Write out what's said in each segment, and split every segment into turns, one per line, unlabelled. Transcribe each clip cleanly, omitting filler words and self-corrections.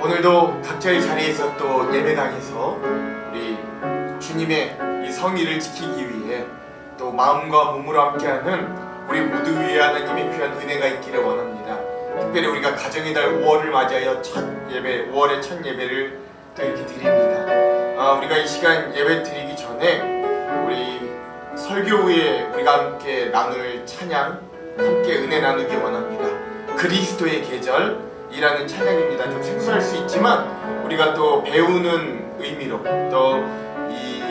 오늘도 각자의 자리에서 또 예배당에서 우리 주님의 이 성의를 지키기 위해 또 마음과 몸으로 함께하는 우리 모두 위에 하나님의 귀한 은혜가 있기를 원합니다. 특별히 우리가 가정의 달 5월을 맞이하여 첫 예배, 5월의 첫 예배를 또 이렇게 드립니다. 우리가 이 시간 예배 드리기 전에 우리 설교 후에 우리가 함께 나눌 찬양, 함께 은혜 나누기 원합니다. 그리스도의 계절이라는 찬양입니다. 좀 생소할 수 있지만 우리가 또 배우는 의미로 또 이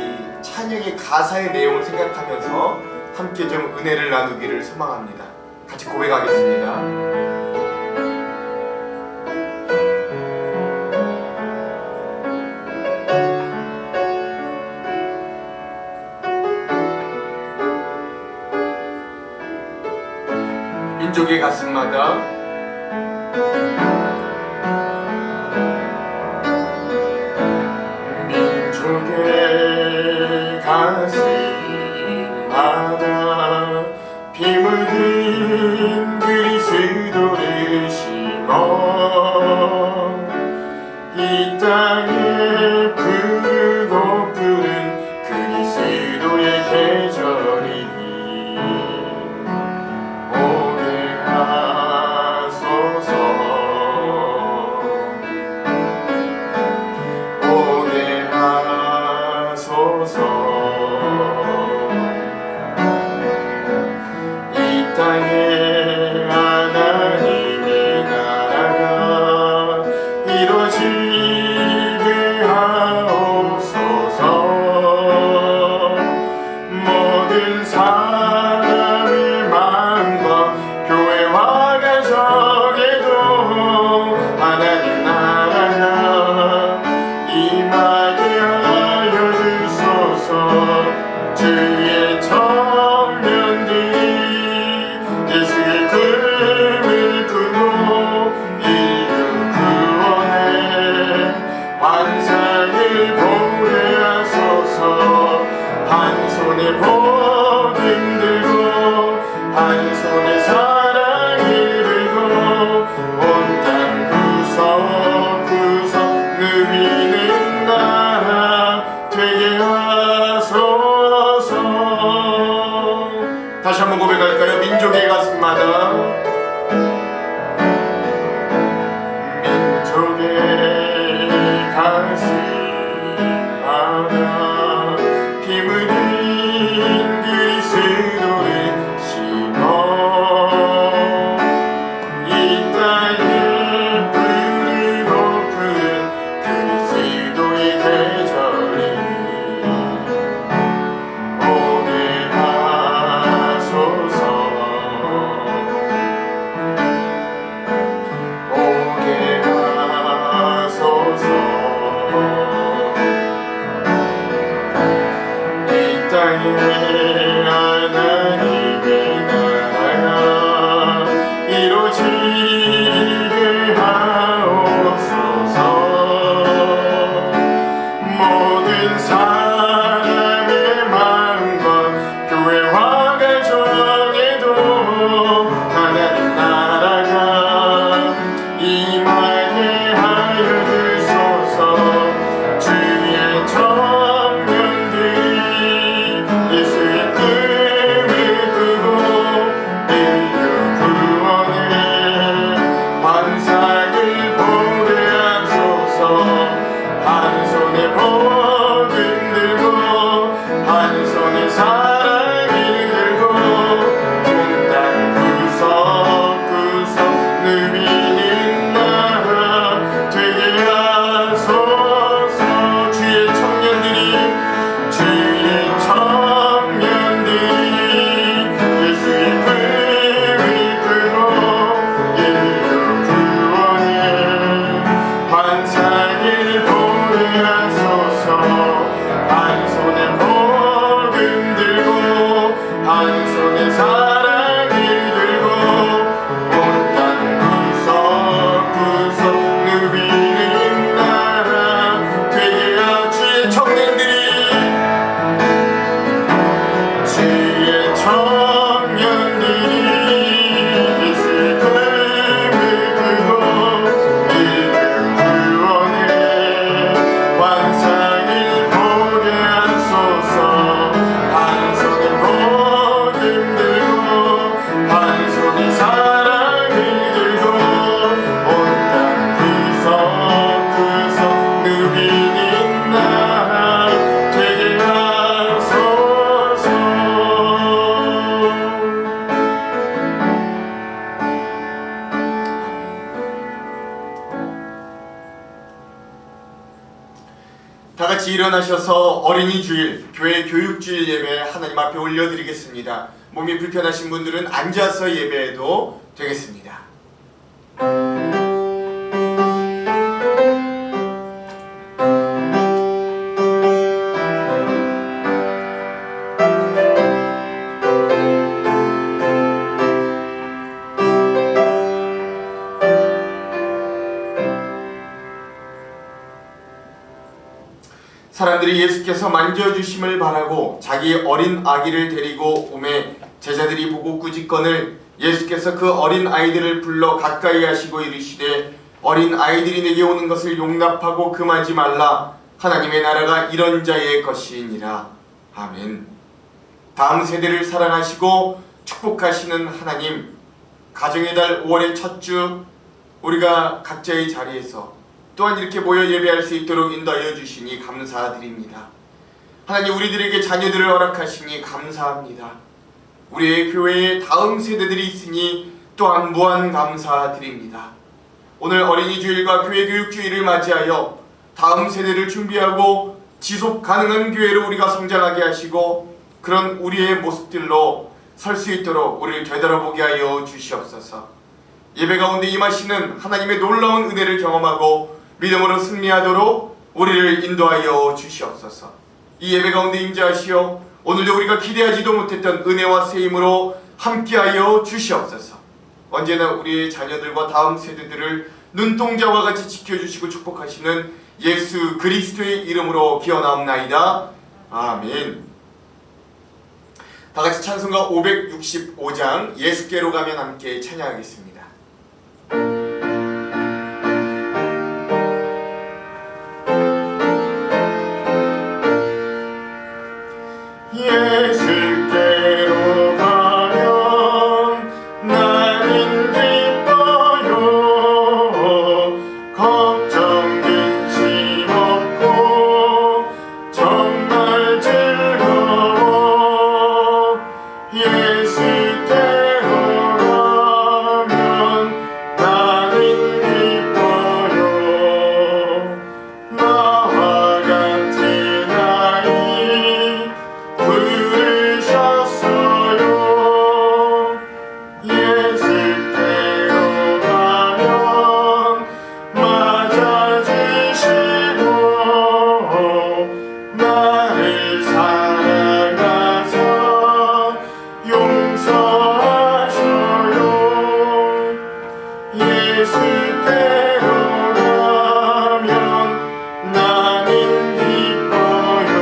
찬양의 가사의 내용을 생각하면서 함께 좀 은혜를 나누기를 소망합니다. 같이 고백하겠습니다. 민족의 가슴마다 민족의 가슴마다 피 묻은 그리스도를 심어 이 땅에 부르고 부른 그리스도의 계절이 다시 한번 고백할까요? 민족의 가슴마다 민족의 가슴마다 피 묻은 그리스도를 심어 이 땅에 부르고 부른 그리스도의 계절이 오게 다 같이 일어나셔서 어린이 주일, 교회 교육주일 예배 하나님 앞에 올려드리겠습니다. 몸이 불편하신 분들은 앉아서 예배해도 되겠습니다. 사람들이 예수께서 만져주심을 바라고 자기 어린 아기를 데리고 오매 제자들이 보고 꾸짖거늘 예수께서 그 어린 아이들을 불러 가까이 하시고 이르시되 어린 아이들이 내게 오는 것을 용납하고 금하지 말라. 하나님의 나라가 이런 자의 것이니라. 아멘. 다음 세대를 사랑하시고 축복하시는 하나님, 가정의 달 5월의 첫 주 우리가 각자의 자리에서 또한 이렇게 모여 예배할 수 있도록 인도하여 주시니 감사드립니다. 하나님, 우리들에게 자녀들을 허락하시니 감사합니다. 우리의 교회에 다음 세대들이 있으니 또한 무한 감사드립니다. 오늘 어린이 주일과 교회 교육 주일을 맞이하여 다음 세대를 준비하고 지속 가능한 교회로 우리가 성장하게 하시고 그런 우리의 모습들로 설 수 있도록 우리를 되돌아보게 하여 주시옵소서. 예배 가운데 임하시는 하나님의 놀라운 은혜를 경험하고 믿음으로 승리하도록 우리를 인도하여 주시옵소서. 이 예배 가운데 임재하시어 오늘도 우리가 기대하지도 못했던 은혜와 세임으로 함께하여 주시옵소서. 언제나 우리의 자녀들과 다음 세대들을 눈동자와 같이 지켜주시고 축복하시는 예수 그리스도의 이름으로 기원하옵나이다. 아멘. 다같이 찬송가 565장 예수께로 가면 함께 찬양하겠습니다.
예수께로 가면 나는 기뻐요. 걱정 근심 없고 정말 즐거워. 예수께로 가면 나는 기뻐요. 나와 같은 아이 부르셨어요. 예수께로 가면 맞아주시고 나를 사랑하사 용서하셔요. 예수께로 가면 나는 기뻐요.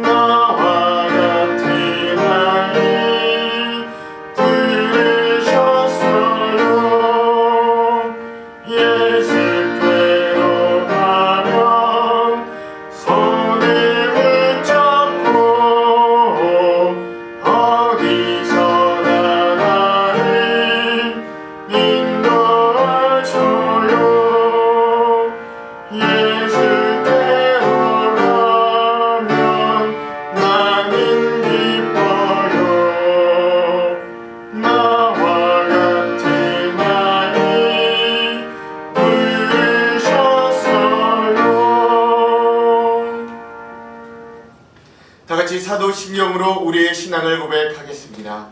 나와 같은 아이 부르셨어요. 예수께로 가면 손을 붙잡고 어디서나 나를 인도하셔요. 예수께로 가면 나는 기뻐요. 나와 같은 아이 부르셨어요.
다같이 사도신경으로 우리의 신앙을 고백하겠습니다.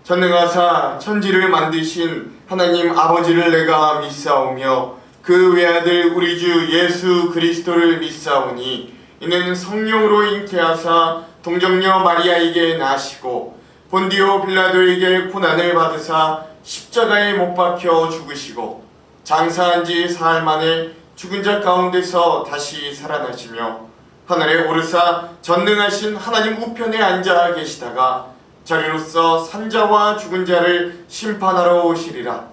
전능하사 천지를 만드신 하나님 아버지를 내가 믿사오며 그 외아들 우리 주 예수 그리스도를 믿사오니 이는 성령으로 잉태하사 동정녀 마리아에게 나시고 본디오 빌라도에게 고난을 받으사 십자가에 못 박혀 죽으시고 장사한 지 사흘 만에 죽은 자 가운데서 다시 살아나시며 하늘에 오르사 전능하신 하나님 우편에 앉아 계시다가 저리로서 산자와 죽은 자를 심판하러 오시리라.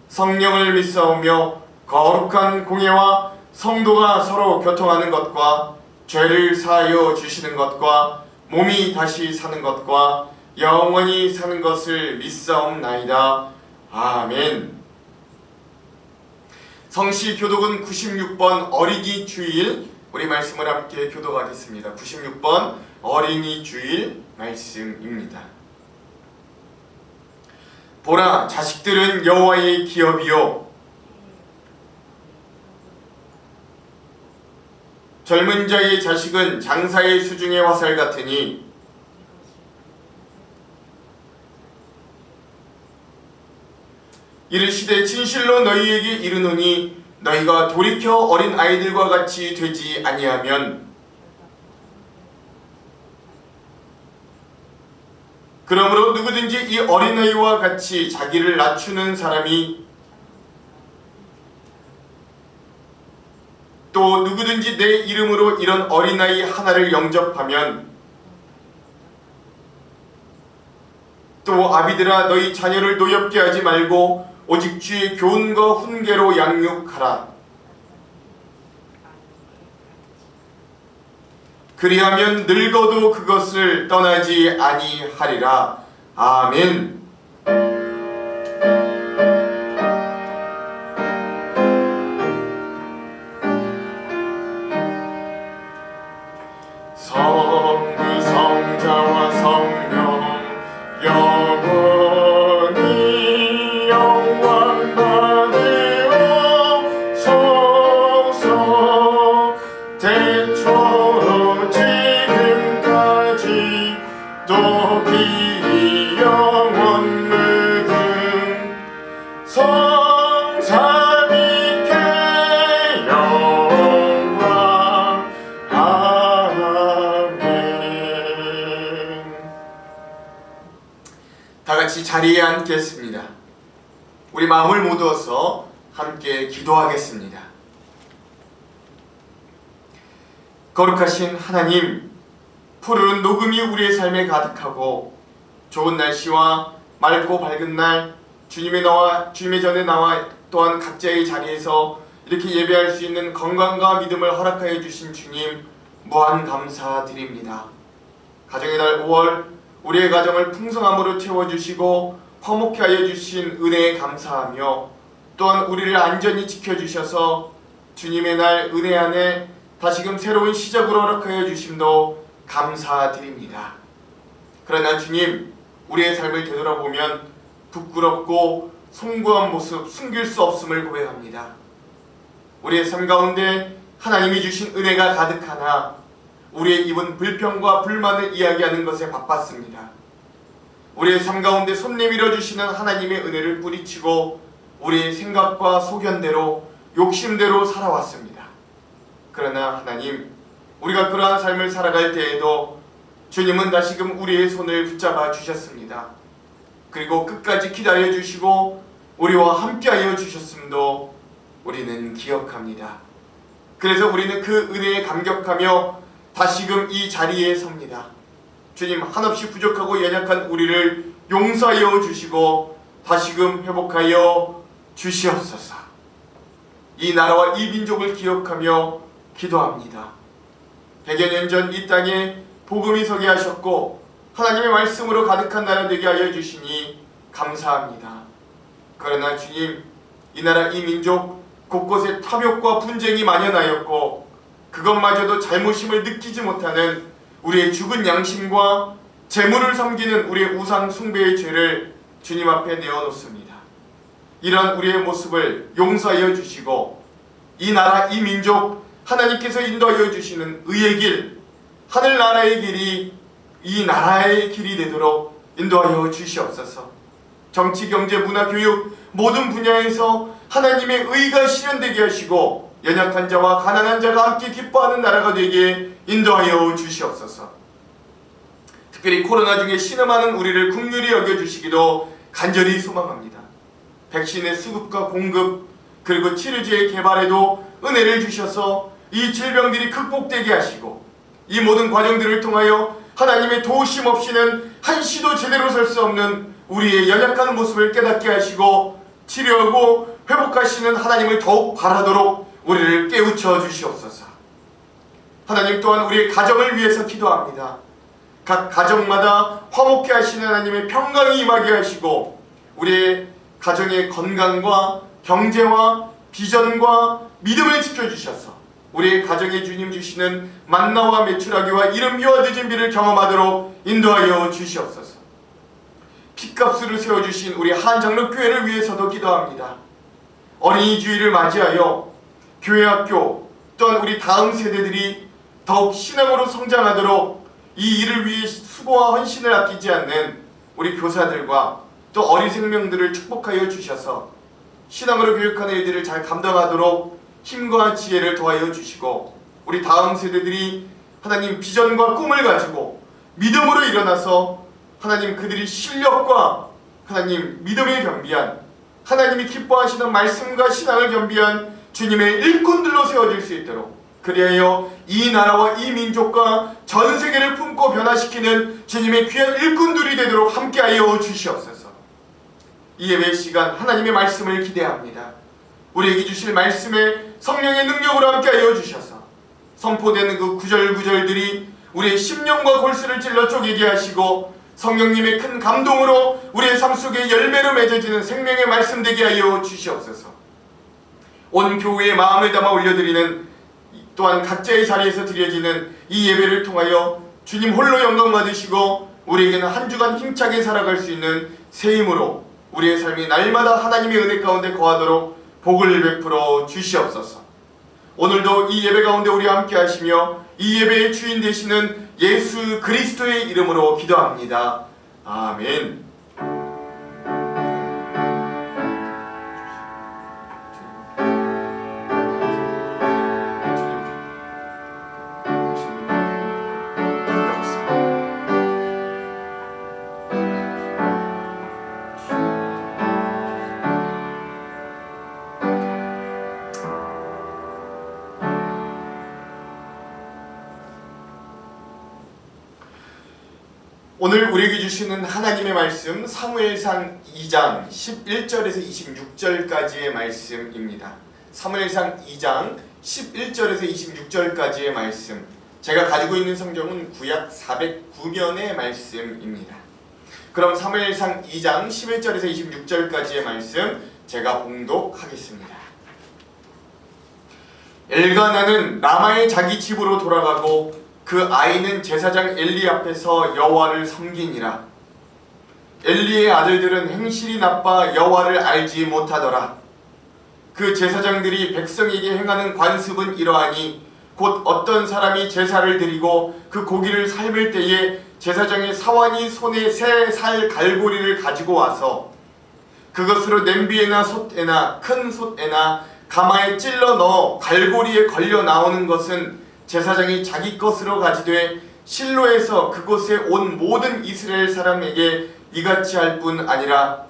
성령을 믿사오며 거룩한 공예와 성도가 서로 교통하는 것과 죄를 사하여 주시는 것과 몸이 다시 사는 것과 영원히 사는 것을 믿사옵나이다. 아멘. 성시 교독은 96번 어린이 주일 우리 말씀을 함께 교독하겠습니다. 96번 어린이 주일 말씀입니다. 보라, 자식들은 여호와의 기업이요 젊은 자의 자식은 장사의 수중의 화살 같으니 이르시되 진실로 너희에게 이르노니 너희가 돌이켜 어린 아이들과 같이 되지 아니하면 그러므로 누구든지 이 어린아이와 같이 자기를 낮추는 사람이 또 누구든지 내 이름으로 이런 어린아이 하나를 영접하면 또 아비들아 너희 자녀를 노엽게 하지 말고 오직 주의 교훈과 훈계로 양육하라. 그리하면 늙어도 그것을 떠나지 아니하리라. 아멘.
성부 성자와 성령 영원히 영광 받으옵소서. 태초로 지금까지 또 길이 영원 물든 성삼위께 영광. 아멘.
다 같이 자리에 앉겠습니다. 우리 마음을 모두어서 함께 기도하겠습니다. 거룩하신 하나님, 푸르른 녹음이 우리의 삶에 가득하고 좋은 날씨와 맑고 밝은 날 주님의 전에 나와 또한 각자의 자리에서 이렇게 예배할 수 있는 건강과 믿음을 허락하여 주신 주님 무한 감사드립니다. 가정의 달 5월 우리의 가정을 풍성함으로 채워주시고 화목케 하여 주신 은혜에 감사하며 또한 우리를 안전히 지켜주셔서 주님의 날 은혜 안에 다시금 새로운 시작으로 허락하여 주심도 감사드립니다. 그러나 주님, 우리의 삶을 되돌아보면 부끄럽고 송구한 모습 숨길 수 없음을 고백합니다. 우리의 삶 가운데 하나님이 주신 은혜가 가득하나 우리의 입은 불평과 불만을 이야기하는 것에 바빴습니다. 우리의 삶 가운데 손 내밀어 주시는 하나님의 은혜를 뿌리치고 우리의 생각과 소견대로 욕심대로 살아왔습니다. 그러나 하나님, 우리가 그러한 삶을 살아갈 때에도 주님은 다시금 우리의 손을 붙잡아 주셨습니다. 그리고 끝까지 기다려 주시고 우리와 함께하여 주셨음도 우리는 기억합니다. 그래서 우리는 그 은혜에 감격하며 다시금 이 자리에 섭니다. 주님, 한없이 부족하고 연약한 우리를 용서하여 주시고 다시금 회복하여 주시옵소서. 이 나라와 이 민족을 기억하며 기도합니다. 100여 년 전 이 땅에 복음이 서게 하셨고 하나님의 말씀으로 가득한 나라 되게 하여 주시니 감사합니다. 그러나 주님, 이 나라 이 민족 곳곳에 탐욕과 분쟁이 만연하였고 그것마저도 잘못임을 느끼지 못하는 우리의 죽은 양심과 재물을 섬기는 우리의 우상 숭배의 죄를 주님 앞에 내어놓습니다. 이러한 우리의 모습을 용서하여 주시고 이 나라 이 민족 하나님께서 인도하여 주시는 의의 길, 하늘나라의 길이 이 나라의 길이 되도록 인도하여 주시옵소서. 정치, 경제, 문화, 교육 모든 분야에서 하나님의 의가 실현되게 하시고 연약한 자와 가난한 자가 함께 기뻐하는 나라가 되게 인도하여 주시옵소서. 특별히 코로나 중에 신음하는 우리를 긍휼히 여겨주시기도 간절히 소망합니다. 백신의 수급과 공급 그리고 치료제의 개발에도 은혜를 주셔서 이 질병들이 극복되게 하시고 이 모든 과정들을 통하여 하나님의 도우심 없이는 한시도 제대로 설 수 없는 우리의 연약한 모습을 깨닫게 하시고 치료하고 회복하시는 하나님을 더욱 바라도록 우리를 깨우쳐 주시옵소서. 하나님 또한 우리의 가정을 위해서 기도합니다. 각 가정마다 화목케 하시는 하나님의 평강이 임하게 하시고 우리의 가정의 건강과 경제와 비전과 믿음을 지켜주셔서 우리의 가정에 주님 주시는 만나와 메추라기와 이른비와 늦은비를 경험하도록 인도하여 주시옵소서. 핏값으로 세워주신 우리 한장로교회를 위해서도 기도합니다. 어린이 주일을 맞이하여 교회 학교 또한 우리 다음 세대들이 더욱 신앙으로 성장하도록 이 일을 위해 수고와 헌신을 아끼지 않는 우리 교사들과 또 어린 생명들을 축복하여 주셔서 신앙으로 교육하는 일들을 잘 감당하도록 힘과 지혜를 더하여 주시고, 우리 다음 세대들이 하나님 비전과 꿈을 가지고 믿음으로 일어나서 하나님 그들이 실력과 하나님 믿음을 겸비한, 하나님이 기뻐하시는 말씀과 신앙을 겸비한 주님의 일꾼들로 세워질 수 있도록, 그리하여 이 나라와 이 민족과 전 세계를 품고 변화시키는 주님의 귀한 일꾼들이 되도록 함께하여 주시옵소서. 이 예배 시간 하나님의 말씀을 기대합니다. 우리에게 주실 말씀에 성령의 능력으로 함께하여 주셔서 선포되는 그 구절구절들이 우리의 심령과 골수를 찔러 쪼개게 하시고, 성령님의 큰 감동으로 우리의 삶 속에 열매로 맺어지는 생명의 말씀 되게 하여 주시옵소서. 온 교회의 마음을 담아 올려드리는, 또한 각자의 자리에서 드려지는 이 예배를 통하여 주님 홀로 영광 받으시고 우리에게는 한 주간 힘차게 살아갈 수 있는 새 힘으로 우리의 삶이 날마다 하나님의 은혜 가운데 거하도록 복을 베풀어 주시옵소서. 오늘도 이 예배 가운데 우리와 함께 하시며 이 예배의 주인 되시는 예수 그리스도의 이름으로 기도합니다. 아멘. 오늘 우리에게 주시는 하나님의 말씀 사무엘상 2장 11절에서 26절까지의 말씀입니다. 사무엘상 2장 11절에서 26절까지의 말씀, 제가 가지고 있는 성경은 구약 409면의 말씀입니다. 그럼 사무엘상 2장 11절에서 26절까지의 말씀 제가 봉독하겠습니다. 엘가나는 라마의 자기 집으로 돌아가고 그 아이는 제사장 엘리 앞에서 여호와를 섬기니라. 엘리의 아들들은 행실이 나빠 여호와를 알지 못하더라. 그 제사장들이 백성에게 행하는 관습은 이러하니 곧 어떤 사람이 제사를 드리고 그 고기를 삶을 때에 제사장의 사환이 손에 새 살 갈고리를 가지고 와서 그것으로 냄비에나 솥에나 큰 솥에나 가마에 찔러 넣어 갈고리에 걸려 나오는 것은 제사장이 자기 것으로 가지되 실로에서 그곳에 온 모든 이스라엘 사람에게 이같이 할 뿐 아니라,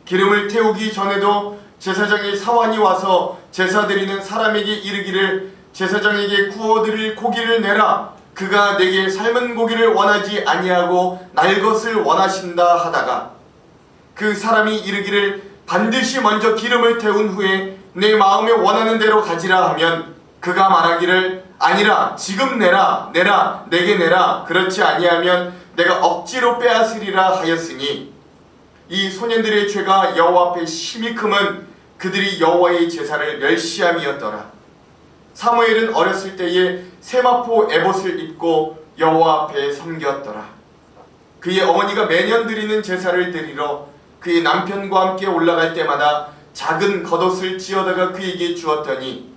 기름을 태우기 전에도 제사장의 사환이 와서 제사 드리는 사람에게 이르기를 제사장에게 구워드릴 고기를 내라. 그가 내게 삶은 고기를 원하지 아니하고 날 것을 원하신다 하다가 그 사람이 이르기를 반드시 먼저 기름을 태운 후에 내 마음에 원하는 대로 가지라 하면 그가 말하기를 아니라 지금 내라 내게 내라, 그렇지 아니하면 내가 억지로 빼앗으리라 하였으니, 이 소년들의 죄가 여호와 앞에 심히 크면 그들이 여호와의 제사를 멸시함이었더라. 사무엘은 어렸을 때에 세마포 에봇을 입고 여호와 앞에 섬겼더라. 그의 어머니가 매년 드리는 제사를 드리러 그의 남편과 함께 올라갈 때마다 작은 겉옷을 지어다가 그에게 주었더니,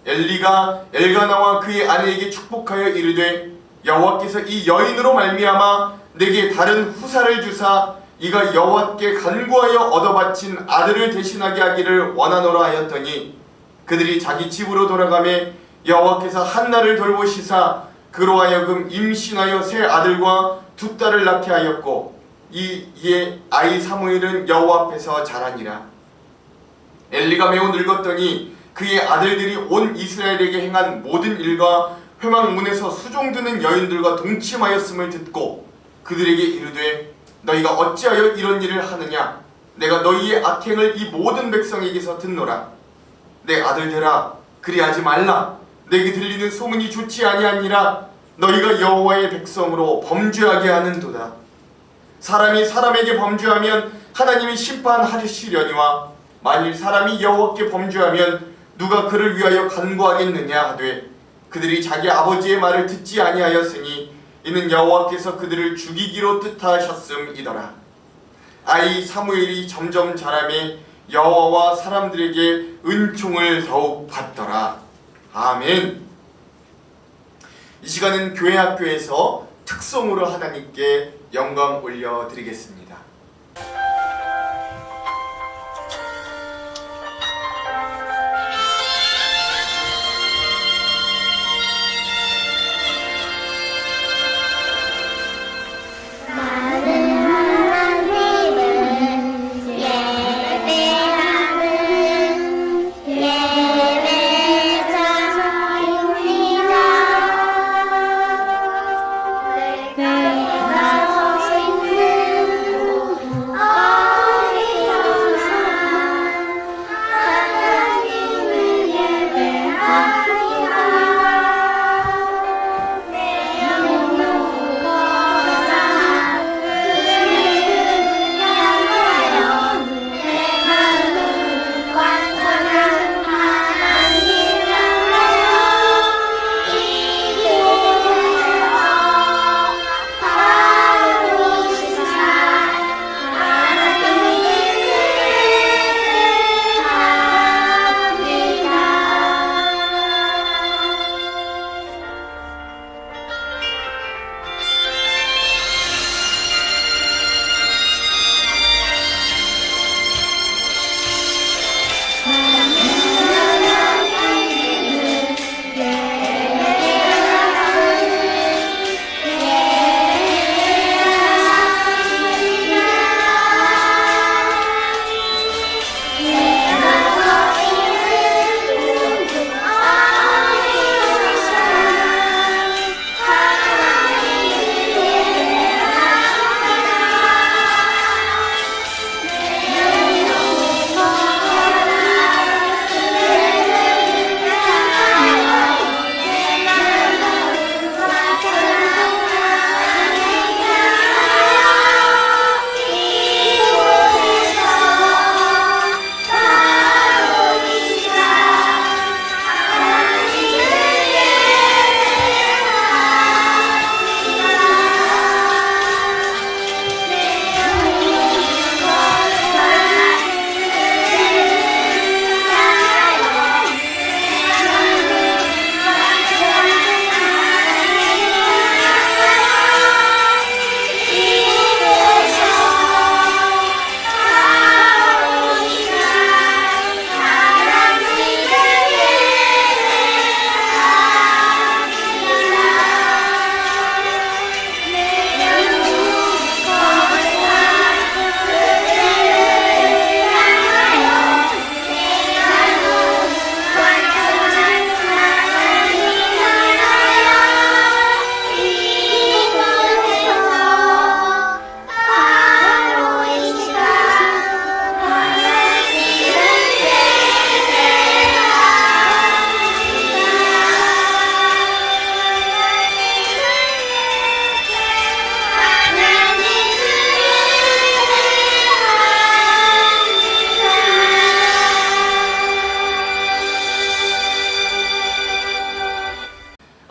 엘리가 엘가나와 그의 아내에게 축복하여 이르되 여호와께서 이 여인으로 말미암아 내게 다른 후사를 주사 이가 여호와께 간구하여 얻어바친 아들을 대신하게 하기를 원하노라 하였더니, 그들이 자기 집으로 돌아가매 여호와께서 한나를 돌보시사 그로 하여금 임신하여 세 아들과 두 딸을 낳게 하였고, 이에 아이 사무엘은 여호와 앞에서 자라니라. 엘리가 매우 늙었더니 그의 아들들이 온 이스라엘에게 행한 모든 일과 회막문에서 수종드는 여인들과 동침하였음을 듣고 그들에게 이르되 너희가 어찌하여 이런 일을 하느냐? 내가 너희의 악행을 이 모든 백성에게서 듣노라. 내 아들들아, 그리하지 말라. 내게 들리는 소문이 좋지 아니하니라. 너희가 여호와의 백성으로 범죄하게 하는도다. 사람이 사람에게 범죄하면 하나님이 심판하시려니와 만일 사람이 여호와께 범죄하면 누가 그를 위하여 간구하겠느냐 하되 그들이 자기 아버지의 말을 듣지 아니하였으니 이는 여호와께서 그들을 죽이기로 뜻하셨음이더라. 아이 사무엘이 점점 자라매 여호와와 사람들에게 은총을 더욱 받더라. 아멘. 이 시간은 교회 학교에서 특성으로 하나님께 영광 올려드리겠습니다.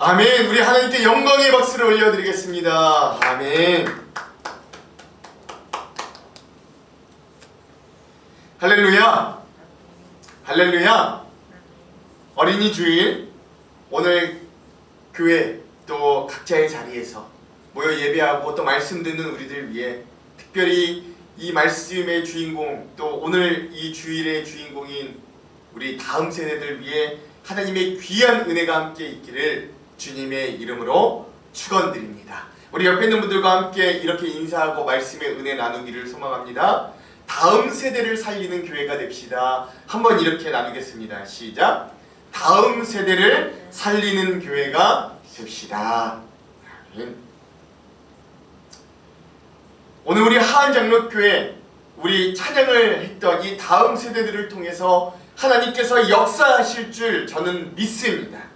아멘. 우리 하나님께 영광의 박수를 올려드리겠습니다. 아멘. 할렐루야. 할렐루야. 어린이 주일 오늘 교회 또 각자의 자리에서 모여 예배하고 또 말씀 듣는 우리들 위해 특별히 이 말씀의 주인공 또 오늘 이 주일의 주인공인 우리 다음 세대들 위해 하나님의 귀한 은혜가 함께 있기를 주님의 이름으로 축원드립니다. 우리 옆에 있는 분들과 함께 이렇게 인사하고 말씀의 은혜 나누기를 소망합니다. 다음 세대를 살리는 교회가 됩시다. 한번 이렇게 나누겠습니다. 시작. 다음 세대를 살리는 교회가 됩시다. 아멘. 오늘 우리 하안장로교회 우리 찬양을 했던 이 다음 세대들을 통해서 하나님께서 역사하실 줄 저는 믿습니다.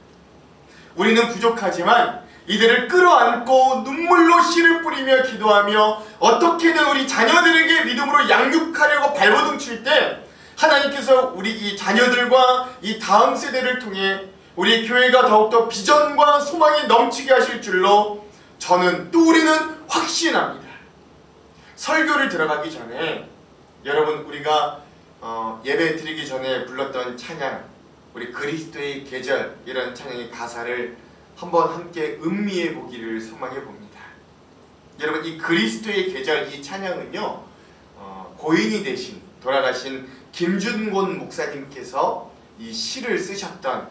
우리는 부족하지만 이들을 끌어안고 눈물로 씨를 뿌리며 기도하며 어떻게든 우리 자녀들에게 믿음으로 양육하려고 발버둥 칠 때 하나님께서 우리 이 자녀들과 이 다음 세대를 통해 우리 교회가 더욱더 비전과 소망이 넘치게 하실 줄로 저는 또 우리는 확신합니다. 설교를 들어가기 전에 여러분 우리가 예배 드리기 전에 불렀던 찬양 우리 그리스도의 계절이라는 찬양의 가사를 한번 함께 음미해 보기를 소망해 봅니다. 여러분, 이 그리스도의 계절 이 찬양은요, 고인이 되신 돌아가신 김준곤 목사님께서 이 시를 쓰셨던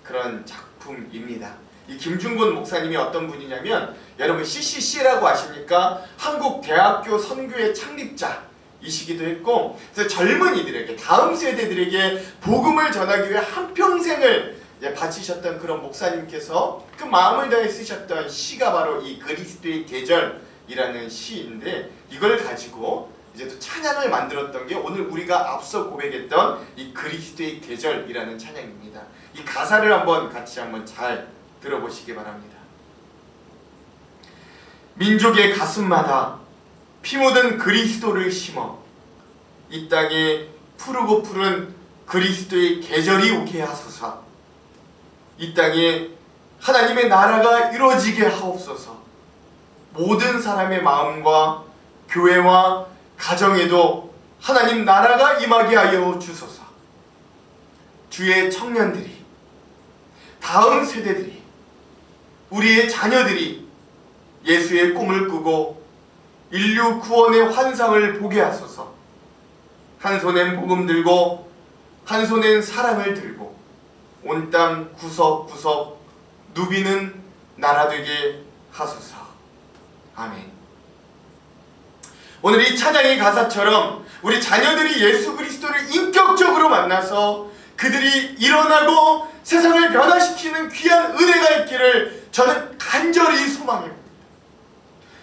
그런 작품입니다. 이 김준곤 목사님이 어떤 분이냐면, 여러분 CCC라고 아십니까? 한국대학교 선교회 창립자이시기도 했고, 그래서 젊은이들에게, 다음 세대들에게 복음을 전하기 위해 한평생을 바치셨던 그런 목사님께서 그 마음을 다해 쓰셨던 시가 바로 이 그리스도의 계절이라는 시인데, 이걸 가지고 이제 또 찬양을 만들었던 게 오늘 우리가 앞서 고백했던 이 그리스도의 계절이라는 찬양입니다. 이 가사를 같이 한번 잘 들어보시기 바랍니다. 민족의 가슴마다 피 묻은 그리스도를 심어 이 땅에 푸르고 푸른 그리스도의 계절이 오게 하소서. 이 땅에 하나님의 나라가 이루어지게 하옵소서. 모든 사람의 마음과 교회와 가정에도 하나님 나라가 임하게 하여 주소서. 주의 청년들이, 다음 세대들이, 우리의 자녀들이 예수의 꿈을 꾸고 인류 구원의 환상을 보게 하소서. 한 손엔 복음 들고 한 손엔 사랑을 들고 온 땅 구석구석 누비는 나라 되게 하소서. 아멘. 오늘 이 찬양의 가사처럼 우리 자녀들이 예수 그리스도를 인격적으로 만나서 그들이 일어나고 세상을 변화시키는 귀한 은혜가 있기를 저는 간절히 소망합니다.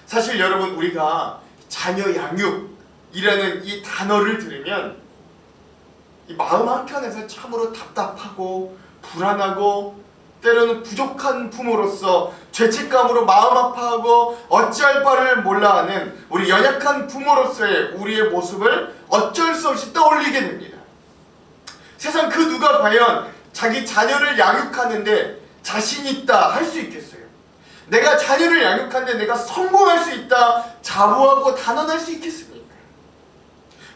사실 여러분, 우리가 자녀 양육이라는 이 단어를 들으면 이 마음 한켠에서 참으로 답답하고 불안하고, 때로는 부족한 부모로서 죄책감으로 마음 아파하고 어찌할 바를 몰라하는 우리 연약한 부모로서의 우리의 모습을 어쩔 수 없이 떠올리게 됩니다. 세상 그 누가 과연 자기 자녀를 양육하는데 자신 있다 할 수 있겠어요? 내가 자녀를 양육하는데 내가 성공할 수 있다 자부하고 단언할 수 있겠습니까?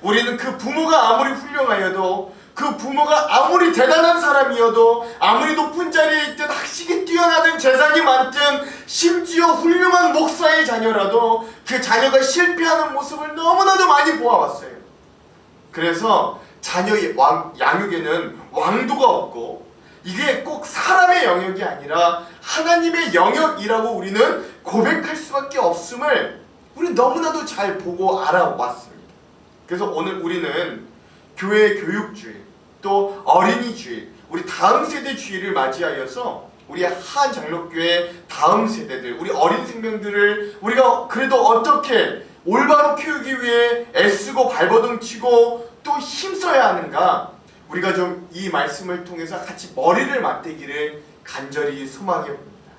우리는 그 부모가 아무리 훌륭하여도, 그 부모가 아무리 대단한 사람이어도, 아무리 높은 자리에 있든 학식이 뛰어나든 재산이 많든, 심지어 훌륭한 목사의 자녀라도 그 자녀가 실패하는 모습을 너무나도 많이 보아왔어요. 그래서 자녀의 양육에는 왕도가 없고, 이게 꼭 사람의 영역이 아니라 하나님의 영역이라고 우리는 고백할 수밖에 없음을 우리 너무나도 잘 보고 알아왔습니다. 그래서 오늘 우리는 교회 교육주일, 또 어린이 주일, 우리 다음 세대 주일을 맞이하여서 우리 한 장로교회 다음 세대들, 우리 어린 생명들을 우리가 그래도 어떻게 올바로 키우기 위해 애쓰고 발버둥 치고 또 힘써야 하는가, 우리가 좀 이 말씀을 통해서 같이 머리를 맞대기를 간절히 소망해 봅니다.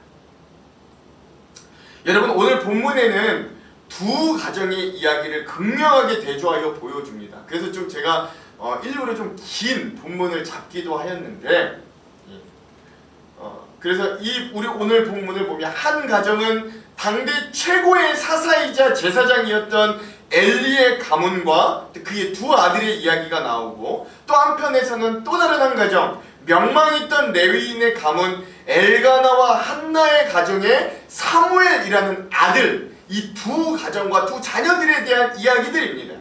여러분, 오늘 본문에는 두 가정의 이야기를 극명하게 대조하여 보여줍니다. 그래서 좀 제가 일부러 좀 긴 본문을 잡기도 하였는데, 그래서 우리 오늘 본문을 보면 한 가정은 당대 최고의 사사이자 제사장이었던 엘리의 가문과 그의 두 아들의 이야기가 나오고, 또 한편에서는 또 다른 한 가정, 명망있던 레위인의 가문 엘가나와 한나의 가정의 사무엘이라는 아들, 이 두 가정과 두 자녀들에 대한 이야기들입니다.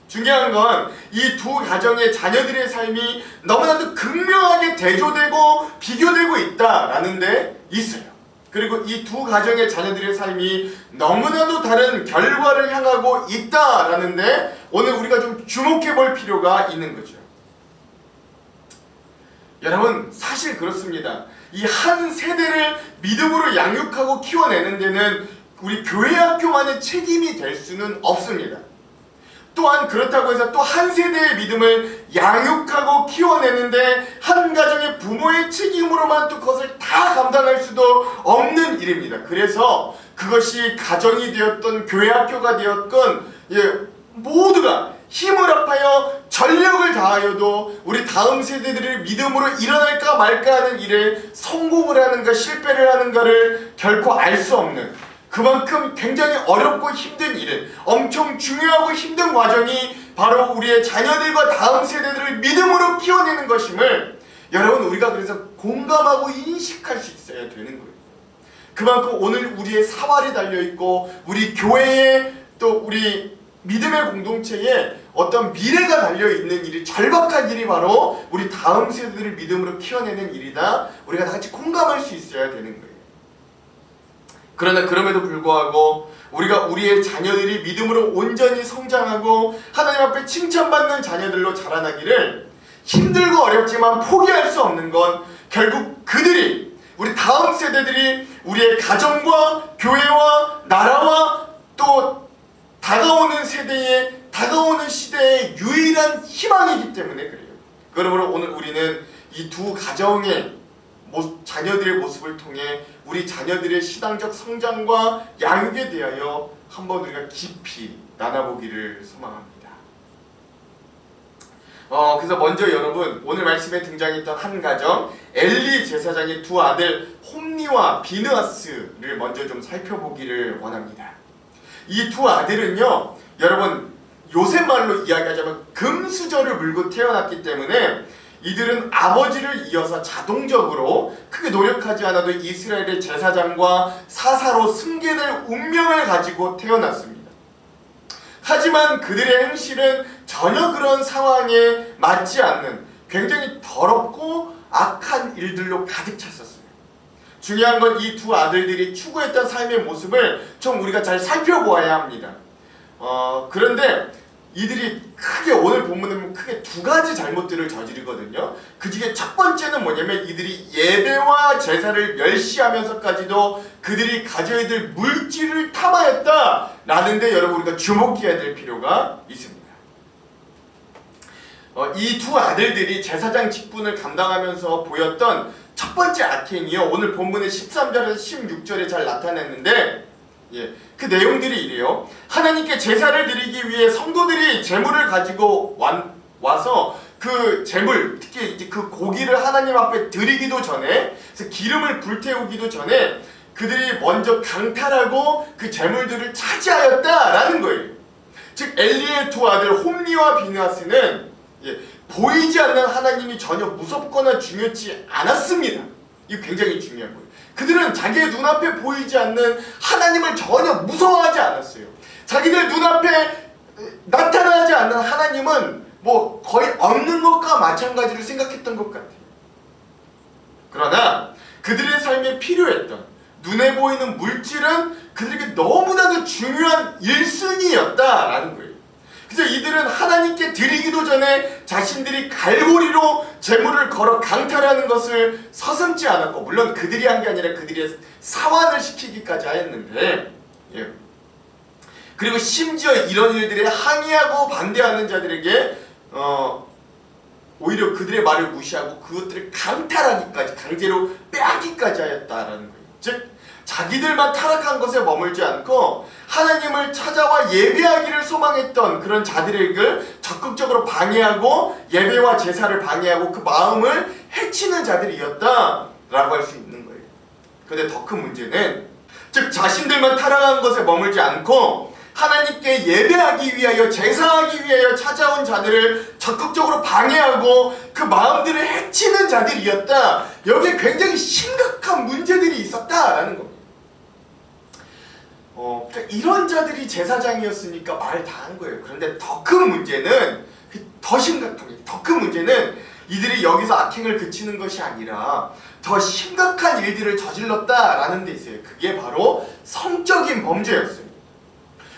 중요한 건 이 두 가정의 자녀들의 삶이 너무나도 극명하게 대조되고 비교되고 있다라는 데 있어요. 그리고 이 두 가정의 자녀들의 삶이 너무나도 다른 결과를 향하고 있다라는 데 오늘 우리가 좀 주목해 볼 필요가 있는 거죠. 여러분, 사실 그렇습니다. 이 한 세대를 믿음으로 양육하고 키워내는 데는 우리 교회 학교만의 책임이 될 수는 없습니다. 또한 그렇다고 해서 또 한 세대의 믿음을 양육하고 키워내는데 한 가정의 부모의 책임으로만 또 그것을 다 감당할 수도 없는 일입니다. 그래서 그것이 가정이 되었던 교회 학교가 되었건 모두가 힘을 합하여 전력을 다하여도 우리 다음 세대들이 믿음으로 일어날까 말까 하는 일에 성공을 하는가 실패를 하는가를 결코 알 수 없는, 그만큼 굉장히 어렵고 힘든 일, 엄청 중요하고 힘든 과정이 바로 우리의 자녀들과 다음 세대들을 믿음으로 키워내는 것임을 여러분, 우리가 그래서 공감하고 인식할 수 있어야 되는 거예요. 그만큼 오늘 우리의 사활이 달려있고 우리 교회에 또 우리 믿음의 공동체에 어떤 미래가 달려있는 일이, 절박한 일이 바로 우리 다음 세대들을 믿음으로 키워내는 일이다. 우리가 다 같이 공감할 수 있어야 되는 거예요. 그러나 그럼에도 불구하고 우리가 우리의 자녀들이 믿음으로 온전히 성장하고 하나님 앞에 칭찬받는 자녀들로 자라나기를 힘들고 어렵지만 포기할 수 없는 건 결국 그들이, 우리 다음 세대들이 우리의 가정과 교회와 나라와 또 다가오는 세대의, 다가오는 시대의 유일한 희망이기 때문에 그래요. 그러므로 오늘 우리는 이 두 가정의 자녀들의 모습을 통해 우리 자녀들의 신앙적 성장과 양육에 대하여 한번 우리가 깊이 나눠보기를 소망합니다. 그래서 먼저 여러분, 오늘 말씀에 등장했던 한 가정, 엘리 제사장의 두 아들 홈니와 비느하스를 먼저 좀 살펴보기를 원합니다. 이 두 아들은요, 여러분, 요새 말로 이야기하자면 금수저를 물고 태어났기 때문에 이들은 아버지를 이어서 자동적으로 크게 노력하지 않아도 이스라엘의 제사장과 사사로 승계될 운명을 가지고 태어났습니다. 하지만 그들의 행실은 전혀 그런 상황에 맞지 않는 굉장히 더럽고 악한 일들로 가득 찼었어요. 중요한 건 이 두 아들들이 추구했던 삶의 모습을 좀 우리가 잘 살펴보아야 합니다. 그런데 이들이 크게, 오늘 본문에 보면 크게 두 가지 잘못들을 저지르거든요. 그 중에 첫 번째는 뭐냐면 이들이 예배와 제사를 멸시하면서까지도 그들이 가져야 될 물질을 탐하였다라는 데 여러분 우리가 주목해야 될 필요가 있습니다. 이 두 아들들이 제사장 직분을 감당하면서 보였던 첫 번째 악행이요, 오늘 본문의 13절에서 16절에 잘 나타냈는데, 그 내용들이 이래요. 하나님께 제사를 드리기 위해 성도들이 제물을 가지고 와서 그 제물, 특히 이제 그 고기를 하나님 앞에 드리기도 전에, 그래서 기름을 불태우기도 전에 그들이 먼저 강탈하고 그 제물들을 차지하였다라는 거예요. 즉 엘리의 두 아들 홈니와 비느하스는 보이지 않는 하나님이 전혀 무섭거나 중요치 않았습니다. 이거 굉장히 중요한 거예요. 그들은 자기의 눈앞에 보이지 않는 하나님을 전혀 무서워하지 않았어요. 자기들 눈앞에 나타나지 않는 하나님은 뭐 거의 없는 것과 마찬가지로 생각했던 것 같아요. 그러나 그들의 삶에 필요했던 눈에 보이는 물질은 그들에게 너무나도 중요한 1순위였다라는 거예요. 그래서 이들은 하나님께 드리기도 전에 자신들이 갈고리로 제물을 걸어 강탈하는 것을 서슴지 않았고, 물론 그들이 한 게 아니라 그들의 사환을 시키기까지 하였는데, 그리고 심지어 이런 일들에 항의하고 반대하는 자들에게 오히려 그들의 말을 무시하고 그것들을 강탈하기까지, 강제로 빼앗기까지 하였다라는 거예요. 즉 자기들만 타락한 것에 머물지 않고 하나님을 찾아와 예배하기를 소망했던 그런 자들에게 적극적으로 방해하고 예배와 제사를 방해하고 그 마음을 해치는 자들이었다라고 할 수 있는 거예요. 그런데 더 큰 문제는, 즉 자신들만 타락한 것에 머물지 않고 하나님께 예배하기 위하여, 제사하기 위하여 찾아온 자들을 적극적으로 방해하고 그 마음들을 해치는 자들이었다. 여기에 굉장히 심각한 문제들이 있었다라는 겁니다. 그러니까 이런 자들이 제사장이었으니까 말 다 한 거예요. 그런데 더 큰 문제는, 더 심각합니다. 더 큰 문제는 이들이 여기서 악행을 그치는 것이 아니라 더 심각한 일들을 저질렀다라는 데 있어요. 그게 바로 성적인 범죄였어요.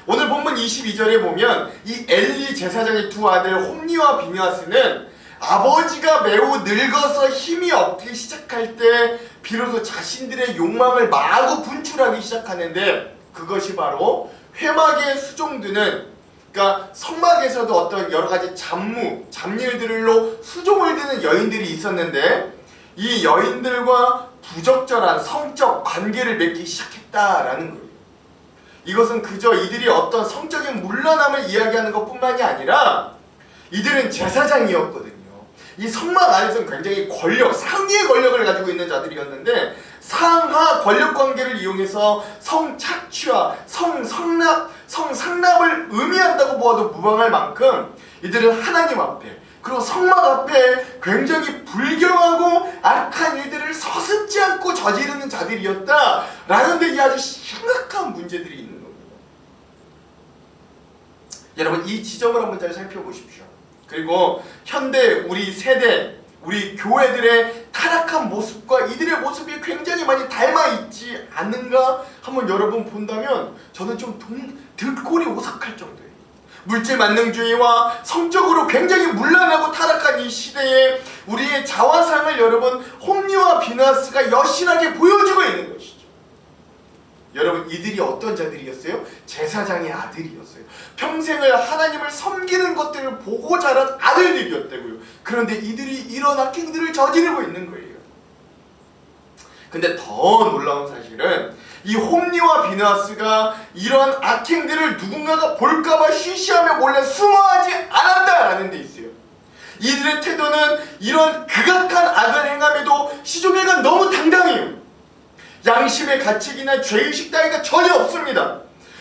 오늘 본문 22절에 보면 이 엘리 제사장의 두 아들 홈니와 비느하스는 아버지가 매우 늙어서 힘이 없기 시작할 때 비로소 자신들의 욕망을 마구 분출하기 시작하는데, 그것이 바로 회막에 수종드는, 그러니까 성막에서도 어떤 여러 가지 잡일들로 수종을 드는 여인들이 있었는데, 이 여인들과 부적절한 성적 관계를 맺기 시작했다라는 거예요. 이것은 그저 이들이 어떤 성적인 문란함을 이야기하는 것뿐만이 아니라 이들은 제사장이었거든요. 이 성막 안에서는 굉장히 상위의 권력을 가지고 있는 자들이었는데, 상하 권력 관계를 이용해서 성착취와 성상납을 의미한다고 보아도 무방할 만큼 이들은 하나님 앞에, 그리고 성막 앞에 굉장히 불경하고 악한 일들을 서슴지 않고 저지르는 자들이었다라는 데 이 아주 심각한 문제들이 있는 겁니다. 여러분, 이 지점을 한번 잘 살펴보십시오. 그리고 현대 우리 세대, 우리 교회들의 타락한 모습과 이들의 모습이 굉장히 많이 닮아있지 않는가 한번 여러분 본다면 저는 좀 들꼬리 오싹할 정도예요. 물질 만능주의와 성적으로 굉장히 문란하고 타락한 이 시대에 우리의 자화상을 여러분 홈리와 비나스가 여실하게 보여주고 있는 것이죠. 여러분, 이들이 어떤 자들이었어요? 제사장의 아들이었어요. 평생을 하나님을 섬기는 것들을 보고 자란 아들들이었다고요. 그런데 이들이 이런 악행들을 저지르고 있는 거예요. 근데 더 놀라운 사실은 이 홈리와 비나스가 이런 악행들을 누군가가 볼까봐 쉬쉬하며 몰래 숨어하지 않았다라는 데 있어요. 이들의 태도는 이런 극악한 악을 행함에도 시종일관 너무 당당해요. 양심의 가책이나 죄의식 따위가 전혀 없습니다.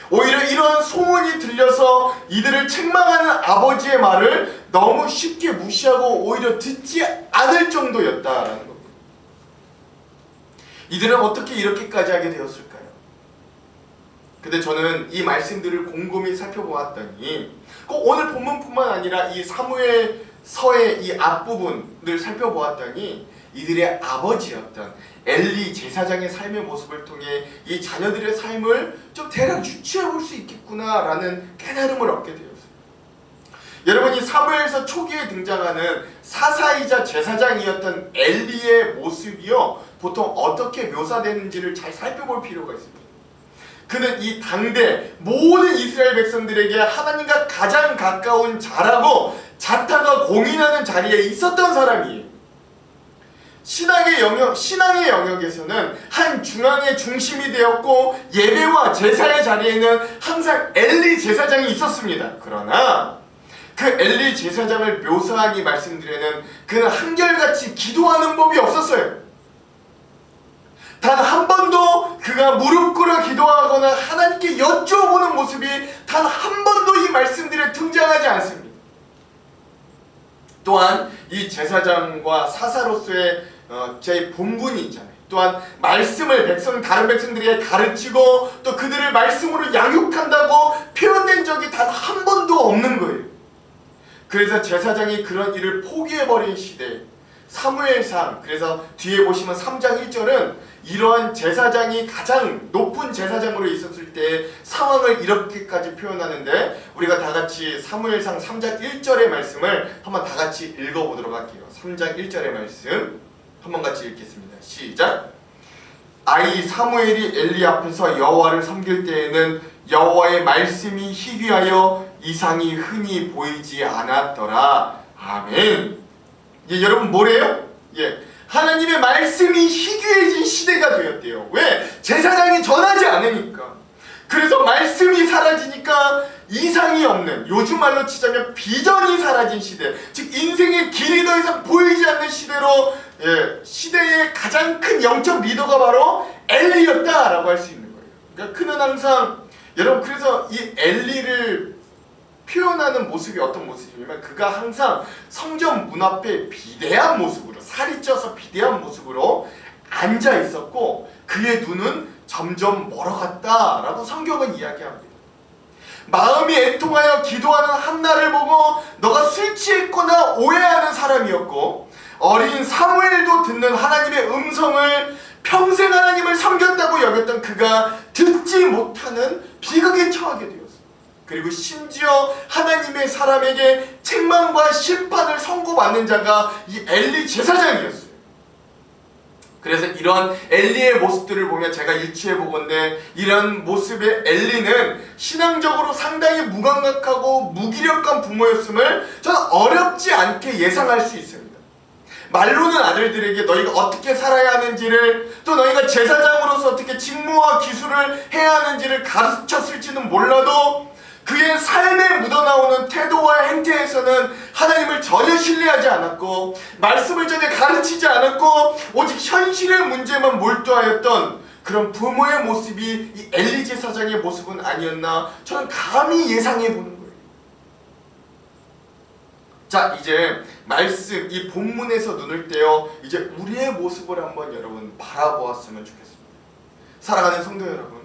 오히려 이런 소문이 들려서 이들을 책망하는 아버지의 말을 너무 쉽게 무시하고 오히려 듣지 않을 정도였다라는 겁니다. 이들은 어떻게 이렇게까지 하게 되었을까요? 근데 저는 이 말씀들을 곰곰이 살펴보았더니 꼭 오늘 본문뿐만 아니라 이 사무엘서의 이 앞부분을 살펴보았더니 이들의 아버지였던 엘리 제사장의 삶의 모습을 통해 이 자녀들의 삶을 좀 대략 유추해 볼 수 있겠구나라는 깨달음을 얻게 되었어요. 여러분, 이 사무엘서 초기에 등장하는 사사이자 제사장이었던 엘리의 모습이요, 보통 어떻게 묘사되는지를 잘 살펴볼 필요가 있습니다. 그는 이 당대 모든 이스라엘 백성들에게 하나님과 가장 가까운 자라고 자타가 공인하는 자리에 있었던 사람이에요. 신앙의 영역에서는 한 중앙의 중심이 되었고 예배와 제사의 자리에는 항상 엘리 제사장이 있었습니다. 그러나 그 엘리 제사장을 묘사한 이 말씀들에는 그는 한결같이 기도하는 법이 없었어요. 단 한 번도 그가 무릎 꿇어 기도하거나 하나님께 여쭤보는 모습이 단 한 번도 이 말씀들에 등장하지 않습니다. 또한 이 제사장과 사사로서의 제 본분이 있잖아요. 또한 말씀을 다른 백성들에게 가르치고 또 그들을 말씀으로 양육한다고 표현된 적이 단 한 번도 없는 거예요. 그래서 제사장이 그런 일을 포기해버린 시대, 사무엘상, 그래서 뒤에 보시면 3장 1절은 이러한 제사장이 가장 높은 제사장으로 있었을 때의 상황을 이렇게까지 표현하는데, 우리가 다같이 사무엘상 3장 1절의 말씀을 한번 다같이 읽어보도록 할게요. 3장 1절의 말씀 한번 같이 읽겠습니다. 시작! 아이 사무엘이 엘리 앞에서 여호와를 섬길 때에는 여호와의 말씀이 희귀하여 이상이 흔히 보이지 않았더라. 아멘. 예, 여러분 뭐래요? 예, 하나님의 말씀이 희귀해진 시대가 되었대요. 왜? 제사장이 전하지 않으니까. 그래서 말씀이 사라지니까 이상이 없는, 요즘 말로 치자면 비전이 사라진 시대, 즉 인생의 길이 더 이상 보이지 않는 시대로, 시대의 가장 큰 영적 리더가 바로 엘리였다라고 할 수 있는 거예요. 그러니까 그는 항상, 여러분, 그래서 이 엘리를 표현하는 모습이 어떤 모습이냐면, 그가 항상 성전 문 앞에 비대한 모습으로, 살이 쪄서 비대한 모습으로 앉아 있었고 그의 눈은 점점 멀어갔다라고 성경은 이야기합니다. 마음이 애통하여 기도하는 한나를 보고 너가 술 취했거나 오해하는 사람이었고, 어린 사무엘도 듣는 하나님의 음성을 평생 하나님을 섬겼다고 여겼던 그가 듣지 못하는 비극에 처하게 되었습니다. 그리고 심지어 하나님의 사람에게 책망과 심판을 선고받는 자가 이 엘리 제사장이었어요. 그래서 이런 엘리의 모습들을 보면 제가 유추해보건대 이런 모습의 엘리는 신앙적으로 상당히 무감각하고 무기력한 부모였음을 저는 어렵지 않게 예상할 수 있습니다. 말로는 아들들에게 너희가 어떻게 살아야 하는지를, 또 너희가 제사장으로서 어떻게 직무와 기술을 해야 하는지를 가르쳤을지는 몰라도 그의 삶에 묻어나오는 태도와 행태에서는 하나님을 전혀 신뢰하지 않았고 말씀을 전혀 가르치지 않았고 오직 현실의 문제만 몰두하였던 그런 부모의 모습이 이 엘리 제사장의 모습은 아니었나 저는 감히 예상해 보는 거예요. 자, 이제 말씀 이 본문에서 눈을 떼어 이제 우리의 모습을 한번 여러분 바라보았으면 좋겠습니다. 사랑하는 성도 여러분,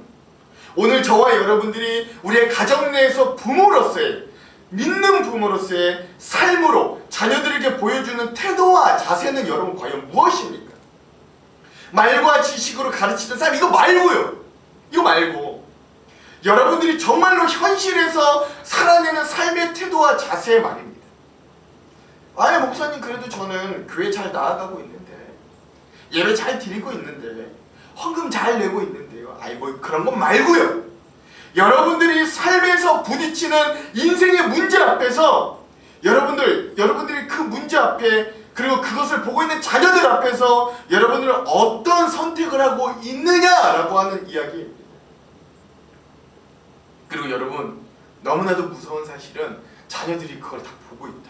오늘 저와 여러분들이 우리의 가정 내에서 부모로서의, 믿는 부모로서의 삶으로 자녀들에게 보여주는 태도와 자세는 여러분 과연 무엇입니까? 말과 지식으로 가르치는 삶, 이거 말고요. 이거 말고 여러분들이 정말로 현실에서 살아내는 삶의 태도와 자세의 말입니다. 아니 목사님, 그래도 저는 교회 잘 나아가고 있는데, 예배 잘 드리고 있는데, 헌금 잘 내고 있는데요. 아이 뭐 그런 건 말고요. 여러분들이 삶에서 부딪히는 인생의 문제 앞에서 여러분들이 그 문제 앞에, 그리고 그것을 보고 있는 자녀들 앞에서 여러분들은 어떤 선택을 하고 있느냐라고 하는 이야기입니다. 그리고 여러분, 너무나도 무서운 사실은 자녀들이 그걸 다 보고 있다고요.